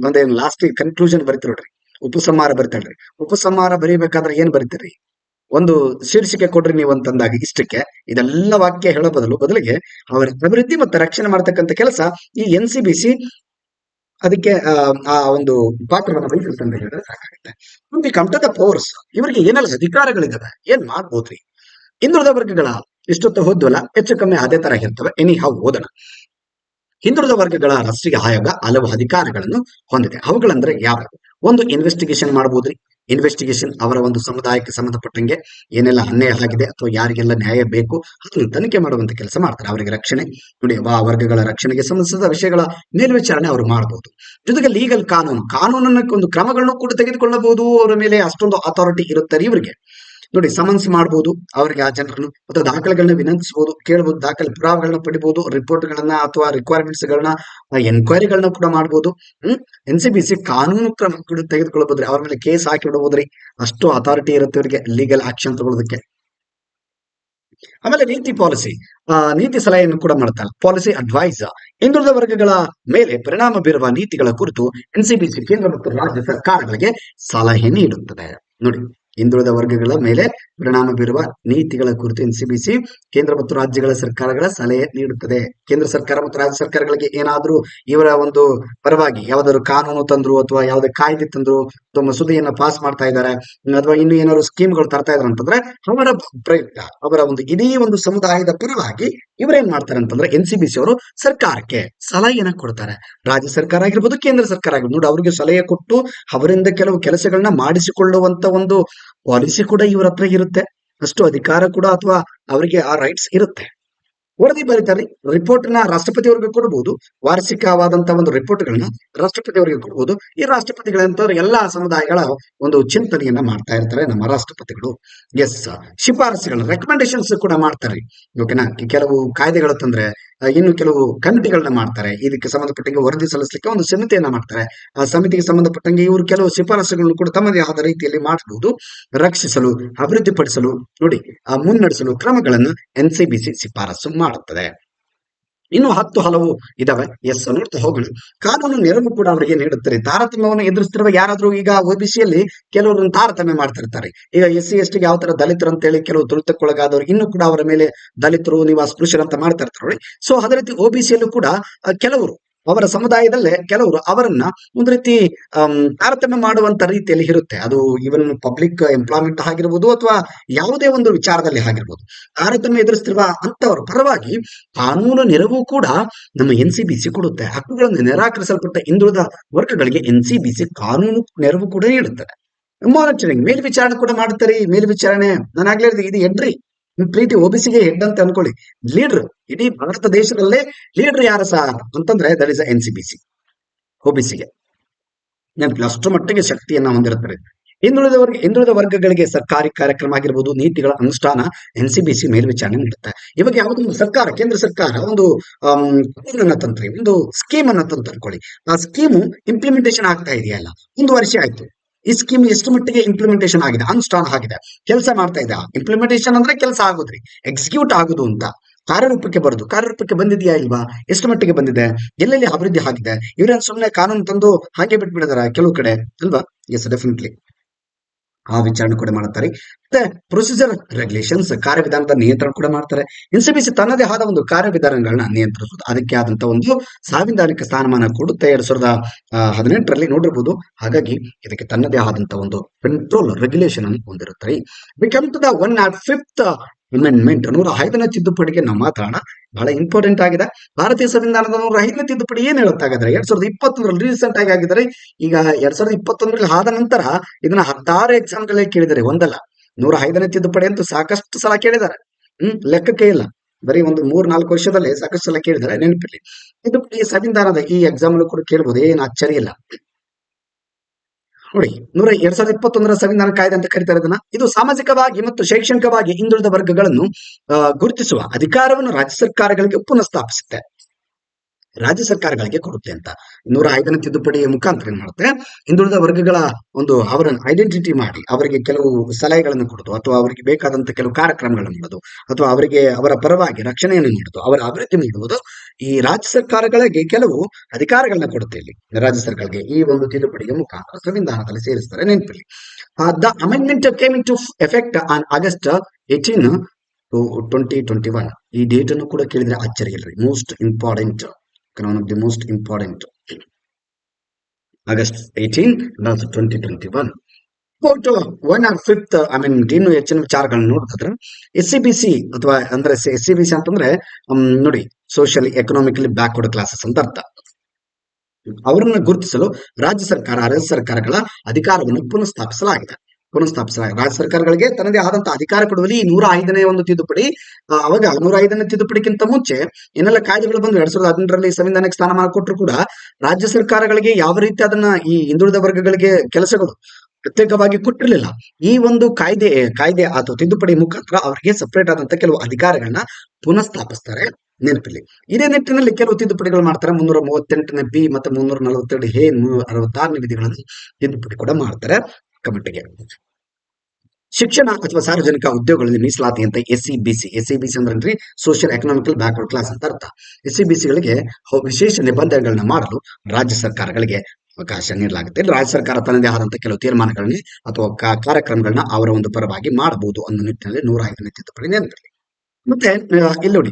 ಒಂದೇನು ಲಾಸ್ಟ್ ಕನ್ಕ್ಲೂಷನ್ ಬರಿತಿರೋಡ್ರಿ, ಉಪಸಂಹಾರ ಬರಿತಾಳ್ರಿ. ಉಪಸಂಹಾರ ಬರೀಬೇಕಾದ್ರೆ ಏನ್ ಬರಿತೀರಿ? ಒಂದು ಶೀರ್ಷಿಕೆ ಕೊಡ್ರಿ ನೀವು ಅಂತಂದಾಗ ಇಷ್ಟಕ್ಕೆ ಇದೆಲ್ಲ ವಾಕ್ಯ ಹೇಳೋ ಬದಲಿಗೆ ಅವರ ಅಭಿವೃದ್ಧಿ ಮತ್ತು ರಕ್ಷಣೆ ಮಾಡ್ತಕ್ಕಂಥ ಕೆಲಸ ಈ NCBC ಅದಕ್ಕೆ ಆ ಒಂದು ಪಾತ್ರವನ್ನು ವಹಿಸುತ್ತೆ ಅಂತ ಹೇಳಿದ್ರೆ ಸಾಕಾಗುತ್ತೆ. ಮುಂದೆ ಕಮ್ಟದ ಪವರ್ಸ್, ಇವರಿಗೆ ಏನೆಲ್ಲ ಅಧಿಕಾರಗಳಿದಾವೆ, ಏನ್ ಮಾಡ್ಬೋದ್ರಿ? ಹಿಂದುಳಿದ ವರ್ಗಗಳ ಇಷ್ಟೊತ್ತು ಹೋದ್ವಲ್ಲ, ಹೆಚ್ಚು ಕಮ್ಮಿ ಅದೇ ತರ ಇರ್ತವೆ. ಓದನ ಹಿಂದುಳಿದ ವರ್ಗಗಳ ರಾಷ್ಟ್ರೀಯ ಆಯೋಗ ಹಲವು ಅಧಿಕಾರಗಳನ್ನು ಹೊಂದಿದೆ. ಅವುಗಳಂದ್ರೆ ಯಾವ? ಒಂದು ಇನ್ವೆಸ್ಟಿಗೇಷನ್ ಮಾಡಬಹುದ್ರಿ. ಇನ್ವೆಸ್ಟಿಗೇಷನ್ ಅವರ ಒಂದು ಸಮುದಾಯಕ್ಕೆ ಸಂಬಂಧಪಟ್ಟಂಗೆ ಏನೆಲ್ಲ ಅನ್ಯಾಯ ಆಗಿದೆ ಅಥವಾ ಯಾರಿಗೆಲ್ಲ ನ್ಯಾಯ ಬೇಕು ಅದನ್ನು ತನಿಖೆ ಮಾಡುವಂತ ಕೆಲಸ ಮಾಡ್ತಾರೆ. ಅವರಿಗೆ ರಕ್ಷಣೆ ನೋಡಿ, ಆ ವರ್ಗಗಳ ರಕ್ಷಣೆಗೆ ಸಂಬಂಧಿಸಿದ ವಿಷಯಗಳ ಮೇಲ್ವಿಚಾರಣೆ ಅವರು ಮಾಡಬಹುದು. ಜೊತೆಗೆ ಲೀಗಲ್ ಕಾನೂನನ್ನ ಒಂದು ಕ್ರಮಗಳನ್ನು ಕೂಡ ತೆಗೆದುಕೊಳ್ಳಬಹುದು. ಅವರ ಮೇಲೆ ಅಷ್ಟೊಂದು ಅಥಾರಿಟಿ ಇರುತ್ತೆ ಇವರಿಗೆ. ನೋಡಿ, ಸಮನ್ಸ್ ಮಾಡಬಹುದು ಅವರಿಗೆ, ಆ ಜನರನ್ನು, ಅಥವಾ ದಾಖಲೆಗಳನ್ನ ವಿನಂತಿಸಬಹುದು, ಕೇಳಬಹುದು, ದಾಖಲೆ ಪುರಾವೆಗಳನ್ನ ಪಡಿಬಹುದು, ರಿಪೋರ್ಟ್ಗಳನ್ನ ಅಥವಾ ರಿಕ್ವೈರ್ಮೆಂಟ್ಸ್ ಗಳನ್ನ, ಎನ್ಕ್ವೈರಿಗಳನ್ನ ಕೂಡ ಮಾಡಬಹುದು. NCBC ಕಾನೂನು ಕ್ರಮ ಕೂಡ ತೆಗೆದುಕೊಳ್ಳಬಹುದ್ರಿ. ಅವ್ರ ಮೇಲೆ ಕೇಸ್ ಹಾಕಿ ಬಿಡಬಹುದ್ರಿ, ಅಷ್ಟು ಅಥಾರಿಟಿ ಇರುತ್ತೆ ಇವರಿಗೆ ಲೀಗಲ್ ಆಕ್ಷನ್ ತಗೊಳ್ಳೋದಕ್ಕೆ. ಆಮೇಲೆ ನೀತಿ ಸಲಹೆಯನ್ನು ಕೂಡ ಮಾಡ್ತಾರೆ, ಪಾಲಿಸಿ ಅಡ್ವೈಸ್. ಹಿಂದುಳಿದ ವರ್ಗಗಳ ಮೇಲೆ ಪರಿಣಾಮ ಬೀರುವ ನೀತಿಗಳ ಕುರಿತು NCBC ಕೇಂದ್ರ ಮತ್ತು ರಾಜ್ಯ ಸರ್ಕಾರಗಳಿಗೆ ಸಲಹೆ ನೀಡುತ್ತದೆ. ನೋಡಿ, ಹಿಂದುಳಿದ ವರ್ಗಗಳ ಮೇಲೆ ಪರಿಣಾಮ ಬೀರುವ ನೀತಿಗಳ ಕುರಿತು NCBC ಕೇಂದ್ರ ಮತ್ತು ರಾಜ್ಯಗಳ ಸರ್ಕಾರಗಳ ಸಲಹೆ ನೀಡುತ್ತದೆ. ಕೇಂದ್ರ ಸರ್ಕಾರ ಮತ್ತು ರಾಜ್ಯ ಸರ್ಕಾರಗಳಿಗೆ ಏನಾದ್ರೂ ಇವರ ಒಂದು ಪರವಾಗಿ ಯಾವ್ದಾದ್ರು ಕಾನೂನು ತಂದ್ರು ಅಥವಾ ಯಾವುದೇ ಕಾಯ್ದೆ ತಂದ್ರು ಅಥವಾ ಮಸೂದೆಯನ್ನ ಪಾಸ್ ಮಾಡ್ತಾ ಇದ್ದಾರೆ ಅಥವಾ ಇನ್ನು ಏನಾದ್ರು ಸ್ಕೀಮ್ಗಳು ತರ್ತಾ ಇದಾರೆ ಅಂತಂದ್ರೆ ಅವರ ಪ್ರಯುಕ್ತ, ಅವರ ಒಂದು ಇಡೀ ಒಂದು ಸಮುದಾಯದ ಪರವಾಗಿ ಇವರೇನ್ ಮಾಡ್ತಾರೆ ಅಂತಂದ್ರೆ NCBC ಅವರು ಸರ್ಕಾರಕ್ಕೆ ಸಲಹೆಯನ್ನ ಕೊಡ್ತಾರೆ. ರಾಜ್ಯ ಸರ್ಕಾರ ಆಗಿರ್ಬೋದು, ಕೇಂದ್ರ ಸರ್ಕಾರ ಆಗಿರ್ಬೋದು, ನೋಡಿ ಅವರಿಗೆ ಸಲಹೆ ಕೊಟ್ಟು ಅವರಿಂದ ಕೆಲವು ಕೆಲಸಗಳನ್ನ ಮಾಡಿಸಿಕೊಳ್ಳುವಂತ ಒಂದು ಪಾಲಿಸಿ ಕೂಡ ಇವರ ಹತ್ರ ಇರುತ್ತೆ. ಅಷ್ಟು ಅಧಿಕಾರ ಕೂಡ ಅಥವಾ ಅವರಿಗೆ ಆ ರೈಟ್ಸ್ ಇರುತ್ತೆ. ವರದಿ ಬರೀತಾರೆ, ರಿಪೋರ್ಟ್ ನ ರಾಷ್ಟ್ರಪತಿ ಅವರಿಗೆ ಕೊಡಬಹುದು. ವಾರ್ಷಿಕವಾದಂತಹ ಒಂದು ರಿಪೋರ್ಟ್ ಗಳನ್ನ ರಾಷ್ಟ್ರಪತಿ ಅವರಿಗೆ ಕೊಡಬಹುದು. ಈ ರಾಷ್ಟ್ರಪತಿಗಳಂತವ್ರು ಎಲ್ಲಾ ಸಮುದಾಯಗಳ ಒಂದು ಚಿಂತನೆಯನ್ನ ಮಾಡ್ತಾ ಇರ್ತಾರೆ ನಮ್ಮ ರಾಷ್ಟ್ರಪತಿಗಳು. ಎಸ್, ಶಿಫಾರಸುಗಳನ್ನ ರೆಕಮೆಂಡೇಶನ್ಸ್ ಕೂಡ ಮಾಡ್ತಾರೆ. ಓಕೆನಾ? ಕೆಲವು ಕಾಯ್ದೆಗಳು ತಂದ್ರೆ ಇನ್ನು ಕೆಲವು ಕಮಿಟಿಗಳನ್ನ ಮಾಡ್ತಾರೆ. ಇದಕ್ಕೆ ಸಂಬಂಧಪಟ್ಟಂಗೆ ವರದಿ ಸಲ್ಲಿಸಲಿಕ್ಕೆ ಒಂದು ಸಮಿತಿಯನ್ನ ಮಾಡ್ತಾರೆ. ಆ ಸಮಿತಿಗೆ ಸಂಬಂಧಪಟ್ಟಂಗೆ ಇವರು ಕೆಲವು ಶಿಫಾರಸುಗಳನ್ನು ಕೂಡ ತಮ್ಮದೇ ಆದ ರೀತಿಯಲ್ಲಿ ಮಾಡಬಹುದು. ರಕ್ಷಿಸಲು, ಅಭಿವೃದ್ಧಿಪಡಿಸಲು, ನೋಡಿ ಮುನ್ನಡೆಸಲು ಕ್ರಮಗಳನ್ನು NCBC ಶಿಫಾರಸು ಮಾಡುತ್ತದೆ. ಇನ್ನು ಹಲವು ಇದಾವೆ. ಎಸ್, ನೋಡ್ತಾ ಹೋಗೋಣ. ಕಾನೂನು ನೆರವು ಕೂಡ ಅವರಿಗೆ ನೀಡುತ್ತಾರೆ. ತಾರತಮ್ಯವನ್ನು ಎದುರಿಸ್ತಿರುವ ಯಾರಾದ್ರೂ ಈಗ OBCಯಲ್ಲಿ ಕೆಲವರು ತಾರತಮ್ಯ ಮಾಡ್ತಿರ್ತಾರೆ. ಈಗ SC ST ಯಾವ ತರ ದಲಿತರು ಅಂತ ಹೇಳಿ ಕೆಲವು ತುಳಿತಕ್ಕೊಳಗಾದವರು ಇನ್ನು ಕೂಡ ಅವರ ಮೇಲೆ ದಲಿತರು, ನೀವು ಅಸ್ಪೃಶ್ಯರು ಅಂತ ಮಾಡ್ತಾ ಇರ್ತಾರೆ. ಸೊ ಅದೇ ರೀತಿ OBCಯಲ್ಲೂ ಕೂಡ ಕೆಲವರು ಅವರ ಸಮುದಾಯದಲ್ಲೇ ಕೆಲವರು ಅವರನ್ನ ಒಂದು ರೀತಿ ತಾರತಮ್ಯ ಮಾಡುವಂತ ರೀತಿಯಲ್ಲಿ ಇರುತ್ತೆ. ಅದು ಇವನ್ ಪಬ್ಲಿಕ್ ಎಂಪ್ಲಾಯ್ಮೆಂಟ್ ಆಗಿರ್ಬೋದು ಅಥವಾ ಯಾವುದೇ ಒಂದು ವಿಚಾರದಲ್ಲಿ ಆಗಿರ್ಬೋದು. ತಾರತಮ್ಯ ಎದುರಿಸ್ತಿರುವ ಅಂತವರ ಪರವಾಗಿ ಕಾನೂನು ನೆರವು ಕೂಡ ನಮ್ಮ NCBC ಕೊಡುತ್ತೆ. ಹಕ್ಕುಗಳನ್ನು ನಿರಾಕರಿಸಲ್ಪಟ್ಟ ಹಿಂದುಳಿದ ವರ್ಗಗಳಿಗೆ NCBC ಕಾನೂನು ನೆರವು ಕೂಡ ನೀಡುತ್ತದೆ. ಮಾನಿಟರಿಂಗ್, ಮೇಲ್ವಿಚಾರಣೆ ಕೂಡ ಮಾಡುತ್ತಾರೆ. ಮೇಲ್ವಿಚಾರಣೆ ನಾನು ಆಗ್ಲೇ ಹೇಳಿದೆ, ಇದು ಎಡ್ರಿ ಪ್ರೀತಿ OBCಗೆ ಹೆಡ್ ಅಂತ ಅನ್ಕೊಳ್ಳಿ. ಲೀಡರ್ ಇಡೀ ಭಾರತ ದೇಶದಲ್ಲೇ ಲೀಡರ್ ಯಾರು ಸರ್ ಅಂತಂದ್ರೆ ದಟ್ ಇಸ್ NCBC. OBCಗೆ ಅಷ್ಟು ಮಟ್ಟಿಗೆ ಶಕ್ತಿಯನ್ನ ಹೊಂದಿರುತ್ತಾರೆ. ಹಿಂದುಳಿದ ವರ್ಗಗಳಿಗೆ ಸರ್ಕಾರಿ ಕಾರ್ಯಕ್ರಮ ಆಗಿರ್ಬೋದು, ನೀತಿಗಳ ಅನುಷ್ಠಾನ NCBC ಮೇಲ್ವಿಚಾರಣೆ ನೀಡುತ್ತೆ. ಇವಾಗ ಯಾವುದೊಂದು ಸರ್ಕಾರ, ಕೇಂದ್ರ ಸರ್ಕಾರ ಒಂದು ಒಂದು ಸ್ಕೀಮ್ ಅನ್ನ ತಂದು ಅನ್ಕೊಳ್ಳಿ. ಆ ಸ್ಕೀಮು ಇಂಪ್ಲಿಮೆಂಟೇಷನ್ ಆಗ್ತಾ ಇದೆಯಲ್ಲ, ಒಂದು ವರ್ಷ ಆಯ್ತು, ಈ ಸ್ಕೀಮ್ ಎಷ್ಟು ಮಟ್ಟಿಗೆ ಇಂಪ್ಲಿಮೆಂಟೇಷನ್ ಆಗಿದೆ, ಅನುಷ್ಠಾನ ಆಗಿದೆ, ಕೆಲಸ ಮಾಡ್ತಾ ಇದೆ. ಇಂಪ್ಲಿಮೆಂಟೇಷನ್ ಅಂದ್ರೆ ಕೆಲಸ ಆಗೋದ್ರಿ, ಎಕ್ಸಿಕ್ಯೂಟ್ ಆಗುದು ಅಂತ. ಕಾರ್ಯರೂಪಕ್ಕೆ ಬಂದಿದೆಯಾ ಇಲ್ವಾ, ಎಷ್ಟು ಮಟ್ಟಿಗೆ ಬಂದಿದೆ, ಎಲ್ಲೆಲ್ಲಿ ಅಭಿವೃದ್ಧಿ ಆಗಿದೆ. ಇವ್ರೇನ್ ಸುಮ್ಮನೆ ಕಾನೂನು ತಂದು ಹಾಗೆ ಬಿಟ್ಬಿಡಿದಾರ ಕೆಲವು ಕಡೆ ಅಲ್ವಾ? ಎಸ್, ಡೆಫಿನೆಟ್ಲಿ ಆ ವಿಚಾರಣೆ ಕೂಡ ಮಾಡ್ತಾರೆ. ಮತ್ತೆ ಪ್ರೊಸೀಜರ್ ರೆಗ್ಯುಲೇಷನ್ಸ್, ಕಾರ್ಯವಿಧಾನದ ನಿಯಂತ್ರಣ ಕೂಡ ಮಾಡ್ತಾರೆ. ಎನ್ಸಿಬಿಸಿ ತನ್ನದೇ ಆದ ಒಂದು ಕಾರ್ಯವಿಧಾನಗಳನ್ನ ನಿಯಂತ್ರಿಸುವುದು, ಅದಕ್ಕೆ ಆದಂತ ಒಂದು ಸಾಂವಿಧಾನಿಕ ಸ್ಥಾನಮಾನ ಕೊಡುತ್ತೆ 2018ರಲ್ಲಿ ನೋಡಿರ್ಬೋದು. ಹಾಗಾಗಿ ಇದಕ್ಕೆ ತನ್ನದೇ ಆದಂತ ಒಂದು ಕಂಟ್ರೋಲ್ ರೆಗ್ಯುಲೇಷನ್ ಅನ್ನು ಹೊಂದಿರುತ್ತಾರೆ. We come to the 105th amendment, 105ನೇ ತಿದ್ದುಪಡಿಗೆ ನಾವು ಮಾತಾಡೋಣ. ಬಹಳ ಇಂಪಾರ್ಟೆಂಟ್ ಆಗಿದೆ. ಭಾರತೀಯ ಸಂವಿಧಾನದ 105ನೇ ತಿದ್ದುಪಡಿ ಏನ್ ಹೇಳುತ್ತಾಗಾದ್ರೆ 2021ರಲ್ಲಿ ರೀಸೆಂಟ್ ಆಗಿ ಆಗಿದ್ದಾರೆ. ಈಗ 2021ರಲ್ಲಿ ಆದ ನಂತರ ಇದನ್ನ 16 ಎಕ್ಸಾಮ್ಗಳೇ ಕೇಳಿದ್ದಾರೆ, ಒಂದಲ್ಲ 105ನೇ ತಿದ್ದುಪಡಿ ಅಂತೂ ಸಾಕಷ್ಟು ಸಲ ಕೇಳಿದ್ದಾರೆ. ಲೆಕ್ಕಕ್ಕೆ ಇಲ್ಲ, ಬರೀ ಒಂದು 3-4 ವರ್ಷದಲ್ಲೇ ಸಾಕಷ್ಟು ಸಲ ಕೇಳಿದ್ದಾರೆ. ನೆನಪಿರ್ಲಿ, ತಿದ್ದುಪಡಿ ಸಂವಿಧಾನದ ಈ ಎಕ್ಸಾಮ್ ಅಲ್ಲೂ ಕೂಡ ಕೇಳಬಹುದು, ಏನು ಆಶ್ಚರ್ಯ ಇಲ್ಲ. ನೋಡಿ, 2021ರ ಸಂವಿಧಾನ ಕಾಯ್ದೆ ಅಂತ ಕರೀತಾರೆ ಇದನ್ನ. ಇದು ಸಾಮಾಜಿಕವಾಗಿ ಮತ್ತು ಶೈಕ್ಷಣಿಕವಾಗಿ ಹಿಂದುಳಿದ ವರ್ಗಗಳನ್ನು ಗುರುತಿಸುವ ಅಧಿಕಾರವನ್ನು ರಾಜ್ಯ ಸರ್ಕಾರಗಳಿಗೆ ಪುನಃಸ್ಥಾಪಿಸುತ್ತೆ, ರಾಜ್ಯ ಸರ್ಕಾರಗಳಿಗೆ ಕೊಡುತ್ತೆ ಅಂತ. 105ನೇ ತಿದ್ದುಪಡಿಯ ಮುಖಾಂತರ ಏನ್ ಮಾಡುತ್ತೆ, ಹಿಂದುಳಿದ ವರ್ಗಗಳ ಒಂದು ಅವರನ್ನು ಐಡೆಂಟಿಟಿ ಮಾಡಿ ಅವರಿಗೆ ಕೆಲವು ಸಲಹೆಗಳನ್ನು ಕೊಡೋದು, ಅಥವಾ ಅವರಿಗೆ ಬೇಕಾದಂತ ಕೆಲವು ಕಾರ್ಯಕ್ರಮಗಳನ್ನು ಮಾಡೋದು, ಅಥವಾ ಅವರಿಗೆ ಅವರ ಪರವಾಗಿ ರಕ್ಷಣೆಯನ್ನು ನೀಡುವುದು, ಅವರ ಅಭಿವೃದ್ಧಿ ನೀಡುವುದು ಈ ರಾಜ್ಯ ಸರ್ಕಾರಗಳಿಗೆ ಕೆಲವು ಅಧಿಕಾರಗಳನ್ನ ಕೊಡುತ್ತೆ. ಇಲ್ಲಿ ರಾಜ್ಯ ಸರ್ಕಾರಕ್ಕೆ ಈ ಒಂದು ತಿದ್ದುಪಡಿಯ ಮುಖಾಂತರ ಸಂವಿಧಾನದಲ್ಲಿ ಸೇರಿಸ್ತಾರೆ. ನೆನಪಿರಲಿ, the amendment came into effect on August 18, 2021. ಈ ಡೇಟ್ ಅನ್ನು ಕೂಡ ಕೇಳಿದ್ರೆ ಅಚ್ಚರಿ ಇಲ್ರಿ, most important, one of the most important, August 18, 2021. About 105th amendment, ಇನ್ನು ಹೆಚ್ಚಿನ ವಿಚಾರಗಳನ್ನ ನೋಡಿದ್ರೆ SCBC ಅಥವಾ ಅಂದ್ರೆ SCBC ಅಂತಂದ್ರೆ ನೋಡಿ, ಸೋಷಿಯಲ್ ಎಕನಾಮಿಕಲಿ ಬ್ಯಾಕ್ವರ್ಡ್ ಕ್ಲಾಸಸ್ ಅಂತ ಅರ್ಥ. ಅವರನ್ನು ಗುರುತಿಸಲು ರಾಜ್ಯ ಸರ್ಕಾರಗಳ ಅಧಿಕಾರವನ್ನು ಪುನಃಸ್ಥಾಪಿಸಲಾಗಿದೆ. ರಾಜ್ಯ ಸರ್ಕಾರಗಳಿಗೆ ತನ್ನದೇ ಆದಂತ ಅಧಿಕಾರ ಕೊಡುವಲ್ಲಿ 105ನೇ ಒಂದು ತಿದ್ದುಪಡಿ. ಅವಾಗ 105ನೇ ತಿದ್ದುಪಡಿಗಿಂತ ಮುಂಚೆ ಏನೆಲ್ಲ ಕಾಯ್ದೆಗಳು ಬಂದು 2018ರಲ್ಲಿ ಸಂವಿಧಾನಕ್ಕೆ ಸ್ಥಾನಮಾನ ಕೊಟ್ಟರು ಕೂಡ ರಾಜ್ಯ ಸರ್ಕಾರಗಳಿಗೆ ಯಾವ ರೀತಿ ಅದನ್ನ ಈ ಹಿಂದುಳಿದ ವರ್ಗಗಳಿಗೆ ಕೆಲಸಗಳು ಪ್ರತ್ಯೇಕವಾಗಿ ಕೊಟ್ಟಿರಲಿಲ್ಲ. ಈ ಒಂದು ಕಾಯ್ದೆ ಅಥವಾ ತಿದ್ದುಪಡಿ ಮುಖಾಂತರ ಅವರಿಗೆ ಸಪರೇಟ್ ಆದಂತ ಕೆಲವು ಅಧಿಕಾರಗಳನ್ನ ಪುನಃಸ್ಥಾಪಿಸ್ತಾರೆ. ನೆನಪಿಲ್ಲಿ, ಇದೇ ನಿಟ್ಟಿನಲ್ಲಿ ಕೆಲವು ತಿದ್ದುಪಡಿಗಳು ಮಾಡ್ತಾರೆ. 338ನೇ ಬಿ ಮತ್ತೆ 342 ಎ 366ನೇ ವಿಧಿಗಳನ್ನು ತಿದ್ದುಪಡಿ ಕೂಡ ಮಾಡ್ತಾರೆ. ಕಮಿಟಿಗೆ ಶಿಕ್ಷಣ ಅಥವಾ ಸಾರ್ವಜನಿಕ ಉದ್ಯೋಗಗಳಲ್ಲಿ ಮೀಸಲಾತಿ ಅಂತ SCBC ಅಂದ್ರೆ ಸೋಷಿಯಲ್ ಎಕನಾಮಿಕಲ್ ಬ್ಯಾಕ್ವರ್ಡ್ ಕ್ಲಾಸ್ ಅಂತ ಅರ್ಥ. SCBCಗಳಿಗೆ ವಿಶೇಷ ನಿಬಂಧನೆಗಳನ್ನ ಮಾಡಲು ರಾಜ್ಯ ಸರ್ಕಾರಗಳಿಗೆ ಅವಕಾಶ ನೀಡಲಾಗುತ್ತೆ. ರಾಜ್ಯ ಸರ್ಕಾರ ತನ್ನದೇ ಆದಂತ ಕೆಲವು ತೀರ್ಮಾನಗಳನ್ನ ಅಥವಾ ಕಾರ್ಯಕ್ರಮಗಳನ್ನ ಅವರ ಒಂದು ಪರವಾಗಿ ಮಾಡಬಹುದು ಅನ್ನೋ ನಿಟ್ಟಿನಲ್ಲಿ 105ನೇ ತಿದ್ದುಪಡಿ ನೆನಪಿರಲಿ. ಮತ್ತೆ ಇಲ್ಲಿ ನೋಡಿ,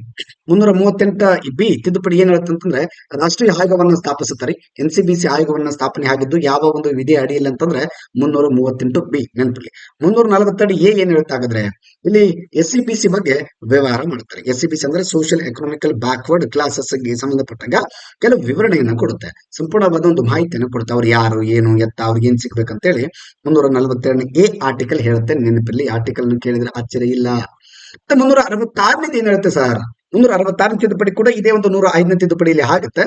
338 ಬಿ ತಿದ್ದುಪಡಿ ಏನ್ ಹೇಳುತ್ತೆ ಅಂತಂದ್ರೆ ರಾಷ್ಟ್ರೀಯ ಆಯೋಗವನ್ನು ಸ್ಥಾಪಿಸುತ್ತಾರೆ. NCBC ಆಯೋಗವನ್ನ ಸ್ಥಾಪನೆ ಆಗಿದ್ದು ಯಾವ ಒಂದು ವಿಧಿ ಅಡಿಯಲ್ಲಿ ಅಂತಂದ್ರೆ 338 ಬಿ ನೆನಪಿರಲಿ. 340 ಎ ಏನ್ ಹೇಳ್ತಾಗಾದ್ರೆ ಇಲ್ಲಿ SCBC ಬಗ್ಗೆ ವ್ಯವಹಾರ ಮಾಡ್ತಾರೆ. SCBC ಅಂದ್ರೆ ಸೋಷಿಯಲ್ ಎಕನಾಮಿಕಲ್ ಬ್ಯಾಕ್ವರ್ಡ್ ಕ್ಲಾಸಸ್ ಗೆ ಸಂಬಂಧಪಟ್ಟಾಗ ಕೆಲವು ವಿವರಣೆಯನ್ನ ಕೊಡುತ್ತೆ, ಸಂಪೂರ್ಣವಾದ ಒಂದು ಮಾಹಿತಿಯನ್ನು ಕೊಡುತ್ತೆ. ಅವ್ರು ಯಾರು, ಏನು, ಎತ್ತ, ಅವ್ರಿಗೆ ಏನ್ ಸಿಗ್ಬೇಕಂತೇಳಿ 342 ಎ ಆರ್ಟಿಕಲ್ ಹೇಳುತ್ತೆ. ನೆನಪಿರಲಿ, ಆರ್ಟಿಕಲ್ ಕೇಳಿದ್ರೆ ಆಶ್ಚರ್ಯ ಇಲ್ಲ. 366ನೇದು ಏನ್ ಹೇಳುತ್ತೆ ಸರ್, 366ನೇ ತಿದ್ದುಪಡಿ ಕೂಡ ಇದೇ ಒಂದು 105ನೇ ತಿದ್ದುಪಡಿಯಲ್ಲಿ ಆಗುತ್ತೆ.